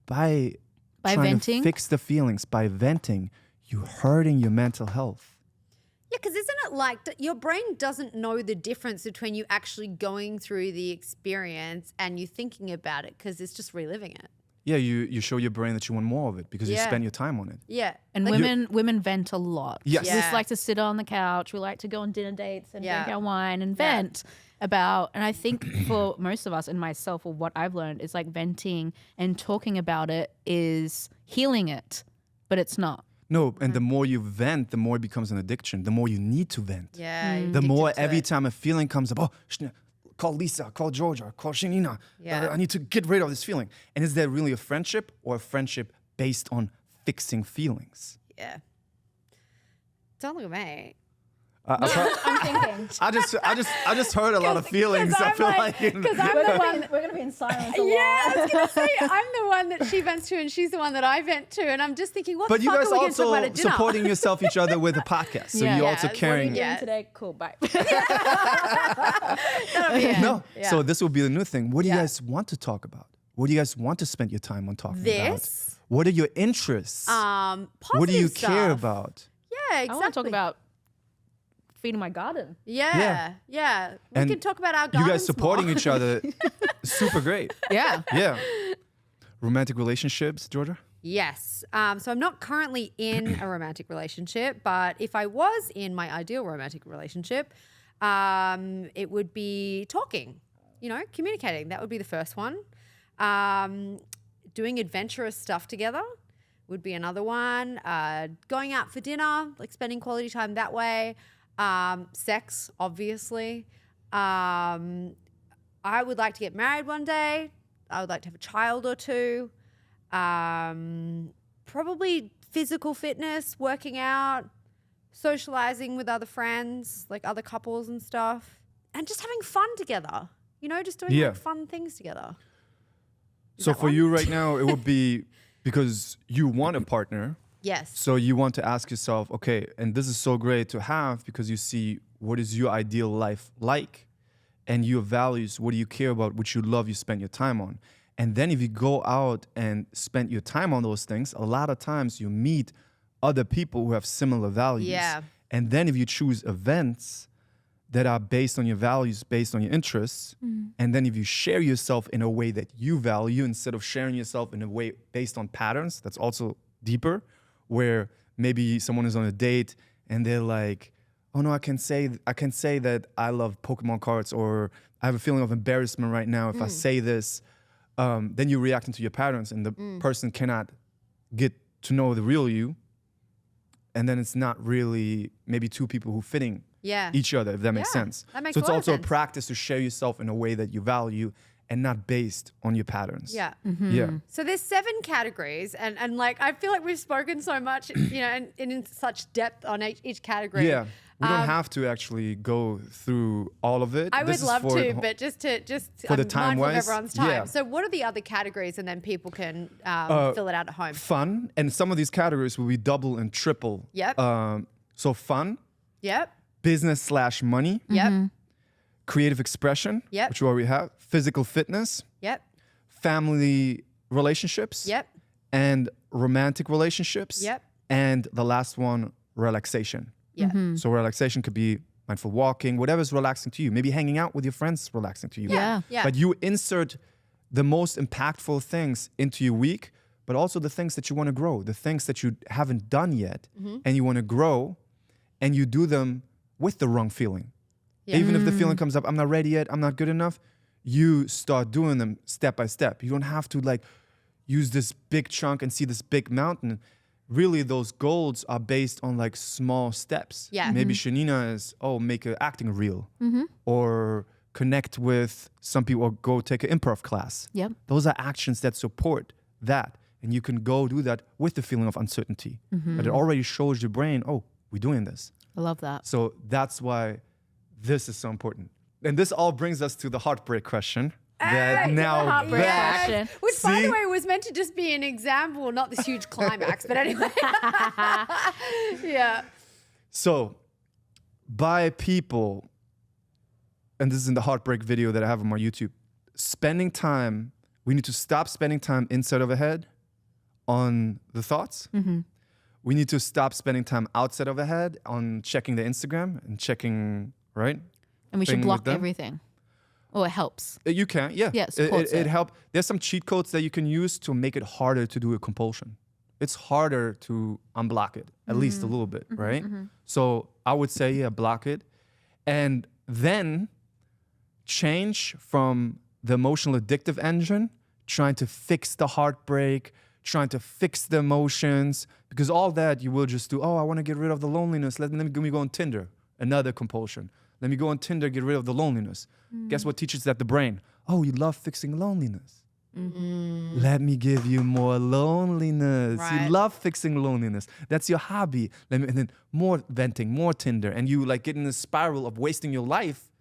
By trying venting? to fix the feelings, by venting, you're hurting your mental health. Yeah, because isn't it like your brain doesn't know the difference between you actually going through the experience and you thinking about it because it's just reliving it. Yeah, you show your brain that you want more of it because you spend your time on it. Yeah. And Like, women vent a lot. Yes. We Yeah. just like to sit on the couch. We like to go on dinner dates and drink our wine and vent about. And I think for most of us and myself, or what I've learned is like venting and talking about it is healing it, but it's not. No, and the more you vent, the more it becomes an addiction. The more you need to vent. Yeah. you're The more addicted to every it. time a feeling comes up, oh, call Lisa, call Georgia, call Shanina. I need to get rid of this feeling. And is there really a friendship or a friendship based on fixing feelings? Yeah. Don't look at me. I'm thinking. I just heard a lot of feelings. I feel like Because I'm the one. We're going to be in silence Yeah, I was going to say, I'm the one that she vents to and she's the one that I vent to. And I'm just thinking, what But the you fuck guys are we going to talk about also at dinner? supporting yourself each other with a podcast. So Yeah. you're Yeah, also what are you carrying. doing? Yeah. today. Cool. Bye. That'll be it. No. Yeah. So this will be the new thing. What do you Yeah. guys want to talk about? What do you guys want to spend your time on talking This? about? What are your interests? Positive What do you care stuff. about? Yeah, exactly. I want to talk about feeding my garden. Yeah. We And can talk about our You gardens guys supporting more. each other, super great. Yeah. Yeah. Romantic relationships, Georgia? Yes. So I'm not currently in a romantic relationship, but if I was in my ideal romantic relationship, it would be talking, communicating. That would be the first one. Doing adventurous stuff together would be another one. Going out for dinner, like spending quality time that way. Sex, obviously. I would like to get married one day. I would like to have a child or two. Probably physical fitness, working out, socializing with other friends, like other couples and stuff, and just having fun together. You know, just doing like fun things together. So for you right now, it would be because you want a partner. Yes. So you want to ask yourself, okay, and this is so great to have because you see what is your ideal life like and your values, what do you care about, what you love, you spend your time on. And then if you go out and spend your time on those things, a lot of times you meet other people who have similar values. Yeah. And then if you choose events that are based on your values, based on your interests, and then if you share yourself in a way that you value instead of sharing yourself in a way based on patterns, that's also deeper, where maybe someone is on a date and they're like, oh no, I can say that I love Pokemon cards, or I have a feeling of embarrassment right now if I say this. Then you react into your patterns and the person cannot get to know the real you. And then it's not really maybe two people who fitting each other, if that makes sense. That makes so it's a lot of also sense. a practice to share yourself in a way that you value and not based on your patterns. Yeah. Yeah. So there's 7 categories, and like I feel like we've spoken so much, you know, and in such depth on each category. Yeah. We don't have to actually go through all of it. I would This is love for to, but just for the I'm mindful of time-wise, everyone's time. yeah. So what are the other categories, and then people can fill it out at home. fun, and some of these categories will be double and triple. Yep. So fun, Yep. business/money, Yep. creative expression, Yep. which we already have, physical fitness, Yep. family relationships, Yep. and romantic relationships, Yep. and the last one, relaxation. Yeah. So relaxation could be mindful walking, whatever's relaxing to you. Maybe hanging out with your friends is relaxing to you. Yeah. Yeah. But you insert the most impactful things into your week, but also the things that you want to grow, the things that you haven't done yet, and you want to grow, and you do them with the wrong feeling. Yeah. Even if the feeling comes up, I'm not ready yet, I'm not good enough, you start doing them step by step. You don't have to like use this big chunk and see this big mountain. Really, those goals are based on like small steps. Yeah. Maybe Shanina is, make an acting reel, or connect with some people, or go take an improv class. Yep. Those are actions that support that. And you can go do that with the feeling of uncertainty. But it already shows your brain, we're doing this. I love that. So that's why this is so important. And this all brings us to the heartbreak question. That now heartbreak back. question. Which, by See? the way, was meant to just be an example, not this huge climax. But anyway. Yeah. So, by people, and this is in the heartbreak video that I have on my YouTube, we need to stop spending time inside of a head on the thoughts. We need to stop spending time outside of a head on checking the Instagram and checking, right? And we should thing with block them. everything. Or it helps. You can, yeah. Yeah, it supports it it. helps. There's some cheat codes that you can use to make it harder to do a compulsion. It's harder to unblock it, at least a little bit, right? So I would say, block it. And then change from the emotional addictive engine, trying to fix the heartbreak, trying to fix the emotions, because all that you will just do, I want to get rid of the loneliness. Let me go on Tinder, another compulsion. Let me go on Tinder, get rid of the loneliness. Guess what teaches that the brain? You love fixing loneliness. Let me give you more loneliness. Right. You love fixing loneliness. That's your hobby. And then more venting, more Tinder. And you like get in a spiral of wasting your life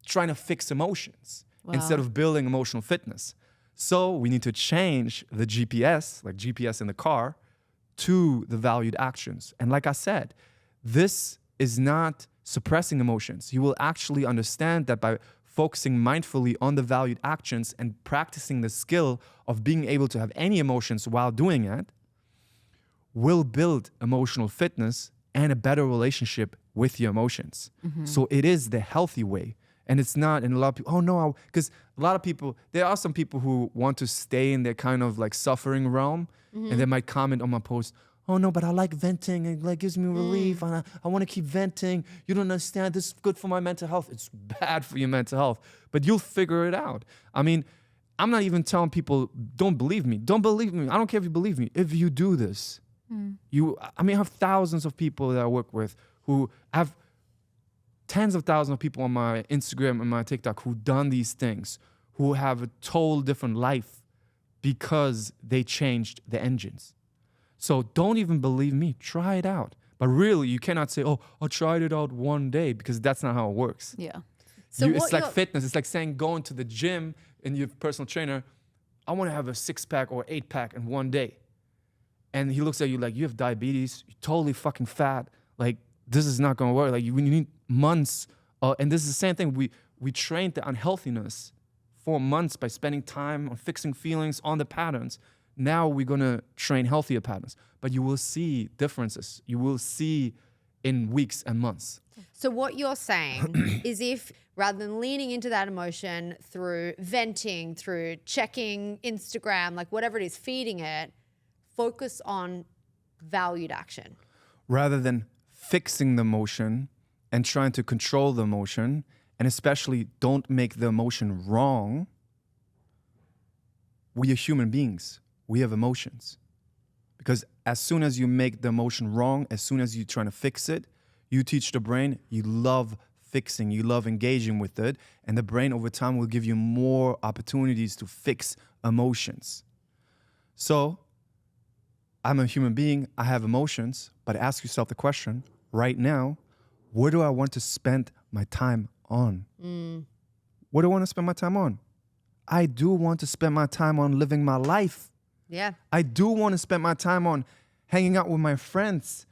trying to fix emotions instead of building emotional fitness. So we need to change the GPS, like GPS in the car, to the valued actions. And like I said, this is not suppressing emotions. You will actually understand that by focusing mindfully on the valued actions and practicing the skill of being able to have any emotions while doing it, will build emotional fitness and a better relationship with your emotions. So it is the healthy way. And it's not, and a lot of people, because a lot of people, there are some people who want to stay in their kind of like suffering realm, and they might comment on my post, but I like venting, it like gives me relief, and I want to keep venting. You don't understand, this is good for my mental health. It's bad for your mental health, but you'll figure it out. I mean, I'm not even telling people, don't believe me. Don't believe me. I don't care if you believe me. If you do this, I have thousands of people that I work with who have tens of thousands of people on my Instagram and my TikTok who done these things, who have a total different life because they changed the engines. So don't even believe me. Try it out. But really, you cannot say, oh, I tried it out one day, because that's not how it works. Yeah. So It's like fitness. It's like saying going to the gym and your personal trainer, I want to have a 6-pack or 8-pack in one day. And he looks at you like, you have diabetes, you're totally fucking fat. Like, this is not going to work. Like, you need months. And this is the same thing. We trained the unhealthiness for months by spending time on fixing feelings, on the patterns. Now we're going to train healthier patterns. But you will see differences. You will see in weeks and months. So what you're saying is, if rather than leaning into that emotion through venting, through checking Instagram, like whatever it is, feeding it, focus on valued action. Rather than fixing the emotion and trying to control the emotion, and especially don't make the emotion wrong, we are human beings. We have emotions. Because as soon as you make the emotion wrong, as soon as you're trying to fix it, you teach the brain, you love fixing, you love engaging with it, and the brain over time will give you more opportunities to fix emotions. So, I'm a human being, I have emotions, but ask yourself the question, right now, what do I want to spend my time on? What do I want to spend my time on? I do want to spend my time on living my life. Yeah. I do want to spend my time on hanging out with my friends.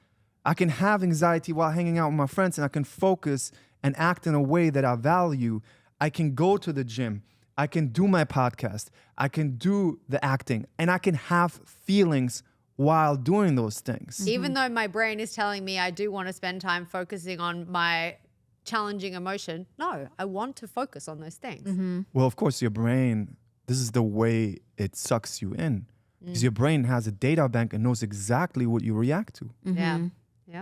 I can have anxiety while hanging out with my friends, and I can focus and act in a way that I value. I can go to the gym. I can do my podcast. I can do the acting, and I can have feelings while doing those things. Even though my brain is telling me I do want to spend time focusing on my challenging emotion, no, I want to focus on those things. Well, of course, your brain, this is the way it sucks you in. Because your brain has a data bank and knows exactly what you react to. Yeah.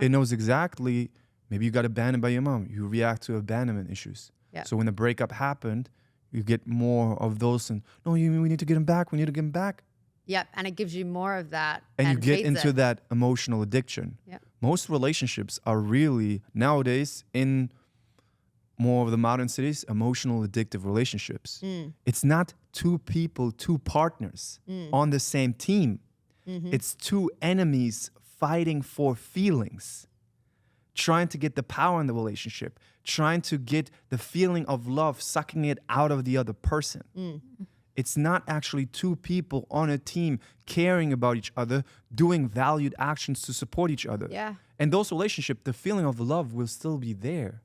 It knows exactly, maybe you got abandoned by your mom. You react to abandonment issues. Yeah. So when the breakup happened, you get more of those. And no, we need to get him back. We need to get him back. Yep. And it gives you more of that. And you get feeds into it. that emotional addiction. Yep. Most relationships are really, nowadays, in more of the modern cities, emotional addictive relationships. It's not two people, two partners on the same team. It's two enemies fighting for feelings, trying to get the power in the relationship, trying to get the feeling of love, sucking it out of the other person. It's not actually two people on a team caring about each other, doing valued actions to support each other. Yeah. And those relationships, the feeling of love will still be there.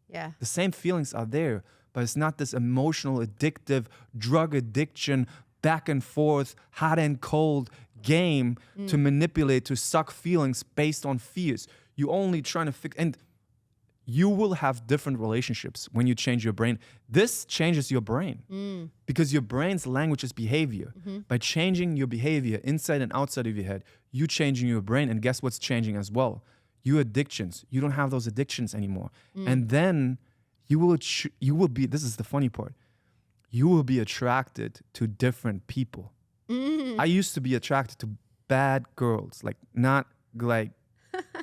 Yeah. The same feelings are there, but it's not this emotional, addictive, drug addiction, back and forth, hot and cold game to manipulate, to suck feelings based on fears. You only trying to fix, and you will have different relationships when you change your brain. This changes your brain because your brain's language is behavior. By changing your behavior inside and outside of your head, you changing your brain, and guess what's changing as well? Your addictions. You don't have those addictions anymore. And then you will be, this is the funny part, you will be attracted to different people. I used to be attracted to bad girls, like not like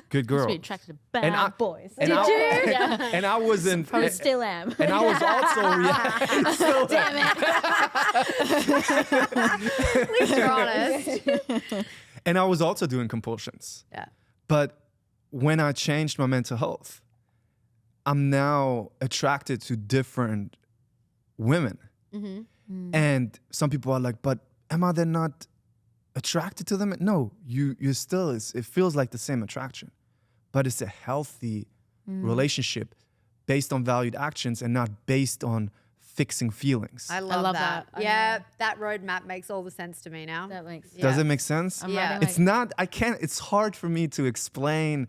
good girls. Be attracted to bad boys. And Did I, you? Yeah. And I wasn't. Probably still am. And I was also Damn it. At least you're honest. And I was also doing compulsions. Yeah. But when I changed my mental health, I'm now attracted to different women. And some people are like, but am I then not attracted to them? No, you're still, it feels like the same attraction. But it's a healthy relationship based on valued actions and not based on fixing feelings. I love that. I Yeah, know. that roadmap makes all the sense to me now. That makes Does it make sense? I'm Yeah. writing It's not, it's hard for me to explain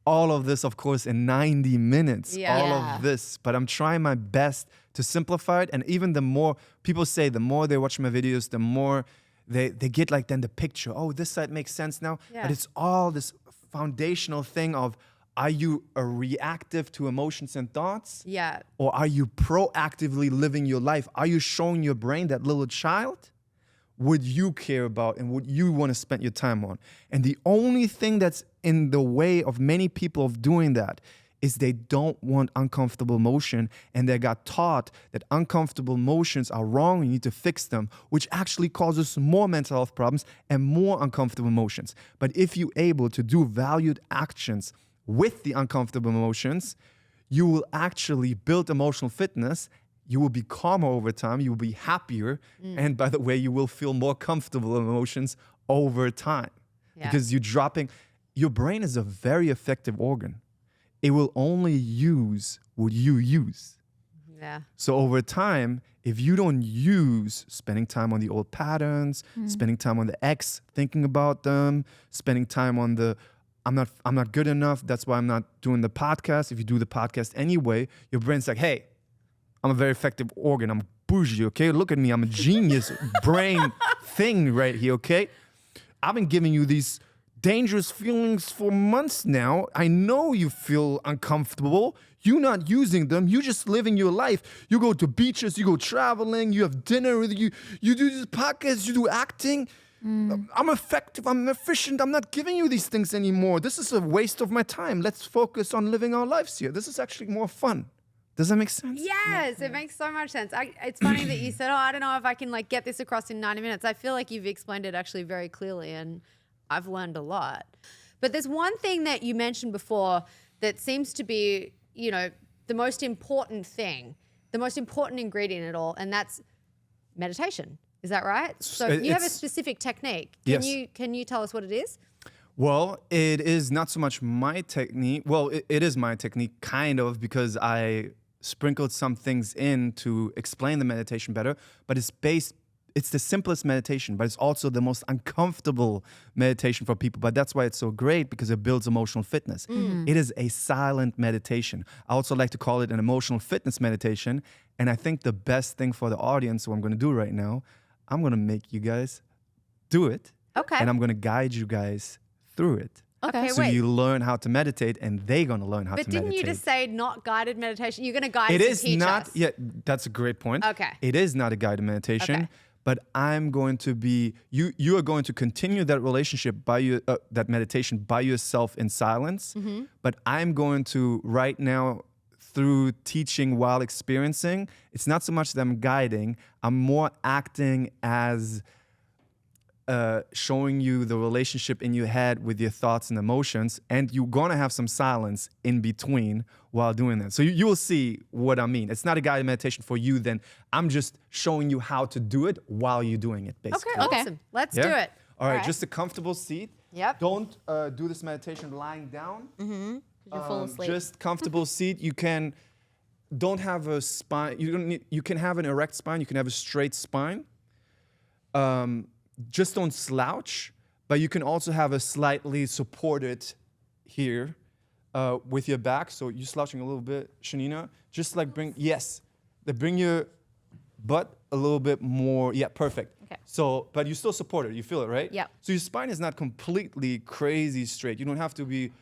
all of this, of course, in 90 minutes, Yeah. all Yeah. of this, but I'm trying my best to simplify it. And even the more, people say the more they watch my videos, the more they get like then the picture, oh, this side makes sense now. Yeah. But it's all this foundational thing of, Are you reactive to emotions and thoughts? Yeah. Or are you proactively living your life? Are you showing your brain, that little child, what you care about and what you want to spend your time on? And the only thing that's in the way of many people of doing that is they don't want uncomfortable emotion, and they got taught that uncomfortable emotions are wrong, you need to fix them, which actually causes more mental health problems and more uncomfortable emotions. But if you're able to do valued actions with the uncomfortable emotions, you will actually build emotional fitness. You will be calmer over time, you will be happier, and by the way, you will feel more comfortable emotions over time. Because your brain is a very effective organ. It will only use what you use. Yeah. So over time, if you don't use spending time on the old patterns, spending time on the ex, thinking about them, spending time on the I'm not good enough, that's why I'm not doing the podcast. If you do the podcast anyway, your brain's like, hey, I'm a very effective organ. I'm bougie, okay? Look at me. I'm a genius brain thing right here, okay? I've been giving you these dangerous feelings for months now. I know you feel uncomfortable. You're not using them. You're just living your life. You go to beaches, you go traveling, you have dinner with you do this podcast, you do acting. I'm effective, I'm efficient. I'm not giving you these things anymore. This is a waste of my time. Let's focus on living our lives here. This is actually more fun. Does that make sense? Yes, it makes so much sense. It's funny that you said, I don't know if I can get this across in 90 minutes. I feel like you've explained it actually very clearly, and I've learned a lot. But there's one thing that you mentioned before that seems to be, the most important thing, the most important ingredient in it all, and that's meditation. Is that right? So you have a specific technique. Can you tell us what it is? Well, it is not so much my technique. Well, it is my technique, kind of, because I sprinkled some things in to explain the meditation better, but it's the simplest meditation, but it's also the most uncomfortable meditation for people. But that's why it's so great, because it builds emotional fitness. It is a silent meditation. I also like to call it an emotional fitness meditation. And I think the best thing for the audience, what I'm going to do right now, I'm going to make you guys do it. Okay. And I'm going to guide you guys through it. Okay, so wait. you learn how to meditate, and they're going to learn how to meditate. But didn't you just say not guided meditation? You're going to guide us and teach us. It is not, yeah, that's a great point. Okay. It is not a guided meditation. Okay. But I'm going to be, you are going to continue that relationship that meditation by yourself in silence. But I'm going to right now, through teaching while experiencing, it's not so much that I'm guiding, I'm more acting as showing you the relationship in your head with your thoughts and emotions, and you're gonna have some silence in between while doing that. So you will see what I mean. It's not a guided meditation for you then. I'm just showing you how to do it while you're doing it, basically. Okay, awesome. Let's do it. All right, just a comfortable seat. Yep. Don't do this meditation lying down. You'll fall asleep. Just comfortable seat. Don't have a spine. You can have an erect spine. You can have a straight spine. Just don't slouch, but you can also have a slightly supported here with your back. So you're slouching a little bit, Shanina. Just bring your butt a little bit more. Yeah, perfect. Okay. So, but you still support it. You feel it, right? Yeah. So your spine is not completely crazy straight. You don't have to be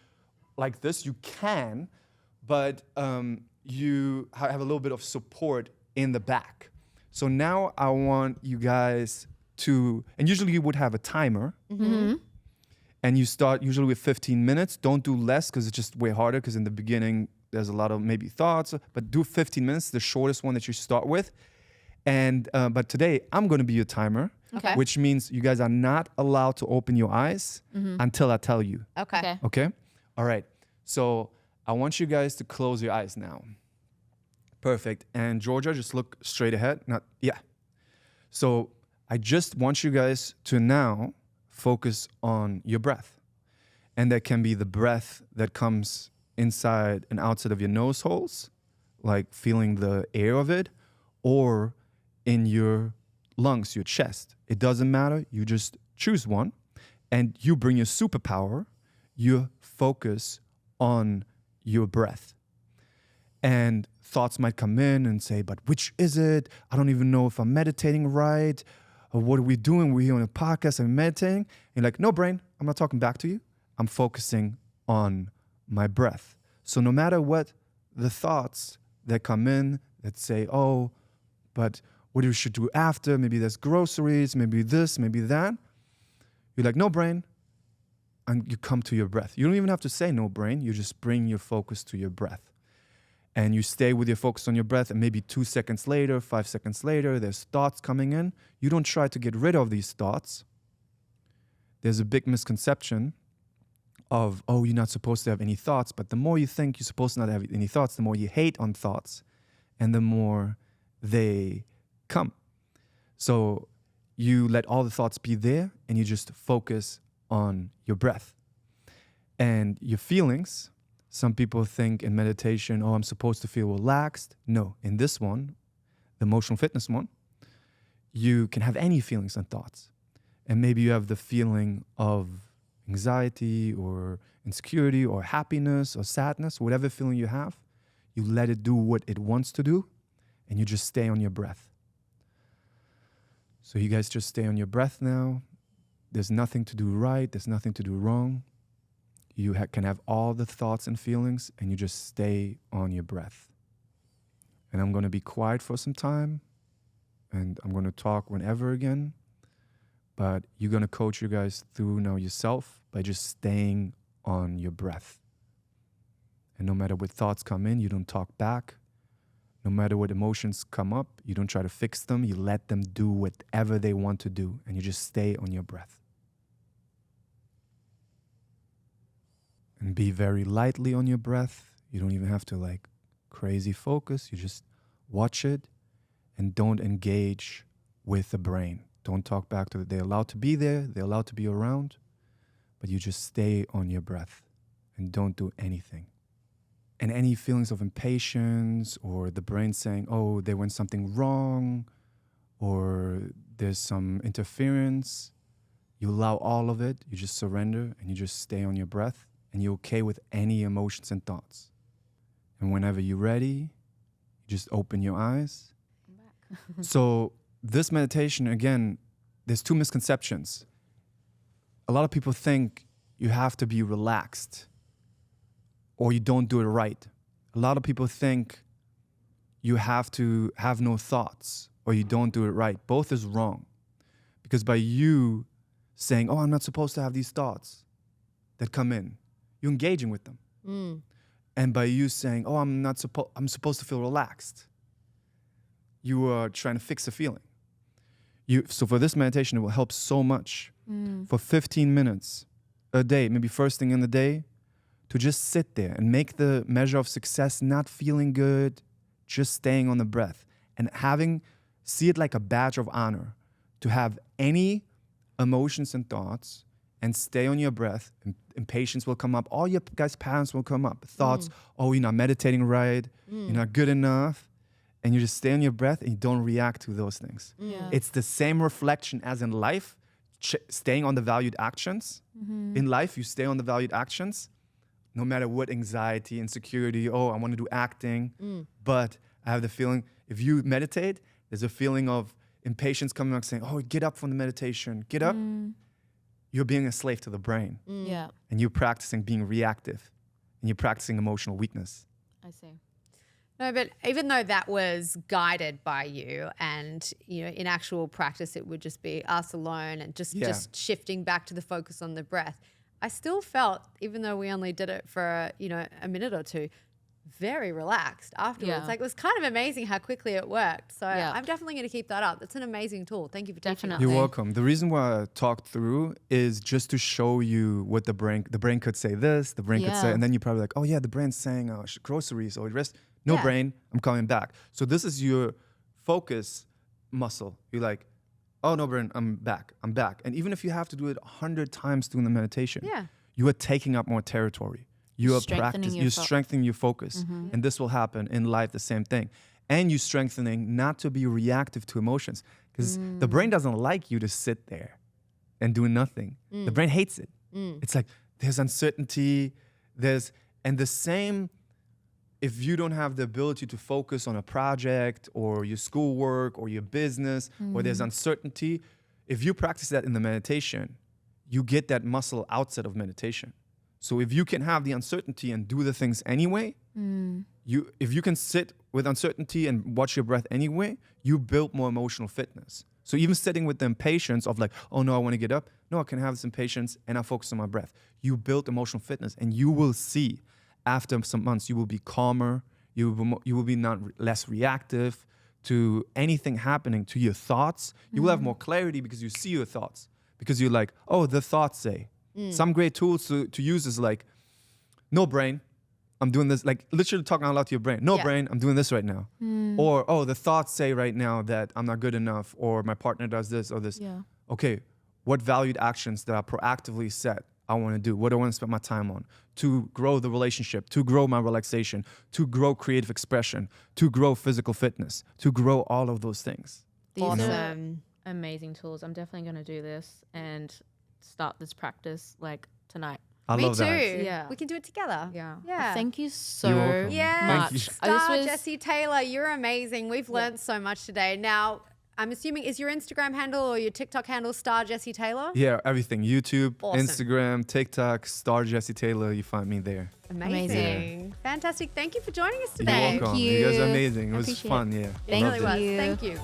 like this. You can, but you have a little bit of support in the back. So now I want you guys and usually you would have a timer, and you start usually with 15 minutes. Don't do less, because it's just way harder, because in the beginning there's a lot of maybe thoughts, but do 15 minutes, the shortest one that you start with. And but today I'm going to be your timer, which means you guys are not allowed to open your eyes until I tell you. Okay. Okay? All right. So I want you guys to close your eyes now. Perfect. And Georgia, just look straight ahead. So I just want you guys to now focus on your breath. And that can be the breath that comes inside and outside of your nose holes, like feeling the air of it, or in your lungs, your chest. It doesn't matter. You just choose one, and you bring your superpower, your focus on your breath. And thoughts might come in and say, but which is it? I don't even know if I'm meditating right. Or what are we doing? We're here on a podcast and meditating. And you're like, no, brain, I'm not talking back to you. I'm focusing on my breath. So no matter what the thoughts that come in that say, oh, but what you should do after, maybe there's groceries, maybe this, maybe that. You're like, no, brain. And you come to your breath. You don't even have to say no, brain. You just bring your focus to your breath. And you stay with your focus on your breath, and maybe 2 seconds later, 5 seconds later, there's thoughts coming in. You don't try to get rid of these thoughts. There's a big misconception of, oh, you're not supposed to have any thoughts. But the more you think you're supposed to not have any thoughts, the more you hate on thoughts, and the more they come. So you let all the thoughts be there, and you just focus on your breath. And your feelings, some people think in meditation, oh, I'm supposed to feel relaxed. No, in this one, the emotional fitness one, you can have any feelings and thoughts. And maybe you have the feeling of anxiety or insecurity or happiness or sadness, whatever feeling you have, you let it do what it wants to do, and you just stay on your breath. So you guys just stay on your breath now. There's nothing to do right. There's nothing to do wrong. You can have all the thoughts and feelings, and you just stay on your breath. And I'm going to be quiet for some time, and I'm going to talk whenever again. But you're going to coach you guys through now yourself by just staying on your breath. And no matter what thoughts come in, you don't talk back. No matter what emotions come up, you don't try to fix them. You let them do whatever they want to do, and you just stay on your breath. And be very lightly on your breath. You don't even have to like crazy focus. You just watch it and don't engage with the brain. Don't talk back to it. They're allowed to be there. They're allowed to be around. But you just stay on your breath and don't do anything. And any feelings of impatience or the brain saying, oh, there went something wrong or there's some interference, you allow all of it. You just surrender and you just stay on your breath. And you're okay with any emotions and thoughts. And whenever you're ready, you just open your eyes. So this meditation, again, there's 2 misconceptions. A lot of people think you have to be relaxed or you don't do it right. A lot of people think you have to have no thoughts or you don't do it right. Both is wrong. Because by you saying, oh, I'm not supposed to have these thoughts that come in, you're engaging with them. And by you saying, oh, I'm supposed to feel relaxed, you are trying to fix a feeling. So for this meditation, it will help so much. For 15 minutes a day, maybe first thing in the day, to just sit there and make the measure of success not feeling good, just staying on the breath and see it like a badge of honor to have any emotions and thoughts and stay on your breath. Impatience will come up. All your guys' patterns will come up. Thoughts, oh, you're not meditating right. You're not good enough. And you just stay on your breath and you don't react to those things. It's the same reflection as in life, staying on the valued actions. In life, you stay on the valued actions, no matter what anxiety, insecurity, oh, I want to do acting. But I have the feeling, if you meditate, there's a feeling of impatience coming up saying, oh, get up from the meditation, get up. You're being a slave to the brain. Yeah. And you're practicing being reactive. And you're practicing emotional weakness. I see. No, but even though that was guided by you and, you know, in actual practice, it would just be us alone and just shifting back to the focus on the breath. I still felt, even though we only did it for, you know, a minute or two, very relaxed afterwards. Yeah. Like, it was kind of amazing how quickly it worked. So I'm definitely going to keep that up. That's an amazing tool. Thank you for teaching us. You're welcome. The reason why I talked through is just to show you what the brain could say this, the brain could say, and then you're probably like, oh yeah, the brain's saying groceries or rest. No, brain, I'm coming back. So this is your focus muscle. You're like, oh no, brain, I'm back. And even if you have to do it 100 times during the meditation, you are taking up more territory. You are strengthening your focus. And this will happen in life, the same thing. And you're strengthening not to be reactive to emotions, because the brain doesn't like you to sit there and do nothing. The brain hates it. It's like there's uncertainty, and the same, if you don't have the ability to focus on a project or your schoolwork or your business, or there's uncertainty, if you practice that in the meditation, you get that muscle outside of meditation. So if you can have the uncertainty and do the things anyway, if you can sit with uncertainty and watch your breath anyway, you build more emotional fitness. So even sitting with the impatience of like, oh no, I want to get up. No, I can have this impatience and I focus on my breath. You build emotional fitness, and you will see after some months, you will be calmer. You will be less reactive to anything happening, to your thoughts. You will have more clarity because you see your thoughts. Because you're like, oh, the thoughts say. Some great tools to use is like, no brain, I'm doing this, like literally talking out loud to your brain. No brain, I'm doing this right now. Or, oh, the thoughts say right now that I'm not good enough, or my partner does this or this. Yeah. Okay, what valued actions that I proactively set I want to do? What do I want to spend my time on? To grow the relationship, to grow my relaxation, to grow creative expression, to grow physical fitness, to grow all of those things. These are amazing tools. I'm definitely going to do this and start this practice like tonight. I Me love too. that. Yeah. We can do it together. Yeah. Yeah. Thank you You're so welcome. Yeah. Thank you. Star Jessie Taylor, you're amazing. We've learned so much today. Now, I'm assuming, is your Instagram handle or your TikTok handle Star Jessie Taylor? Yeah, everything. YouTube, Awesome. Instagram, TikTok, Star Jessie Taylor. You find me there. Amazing. Fantastic. Thank you for joining us You're today. welcome. you. You guys are amazing. It was Appreciate fun. it. Yeah. It Thank really was. you. Thank you.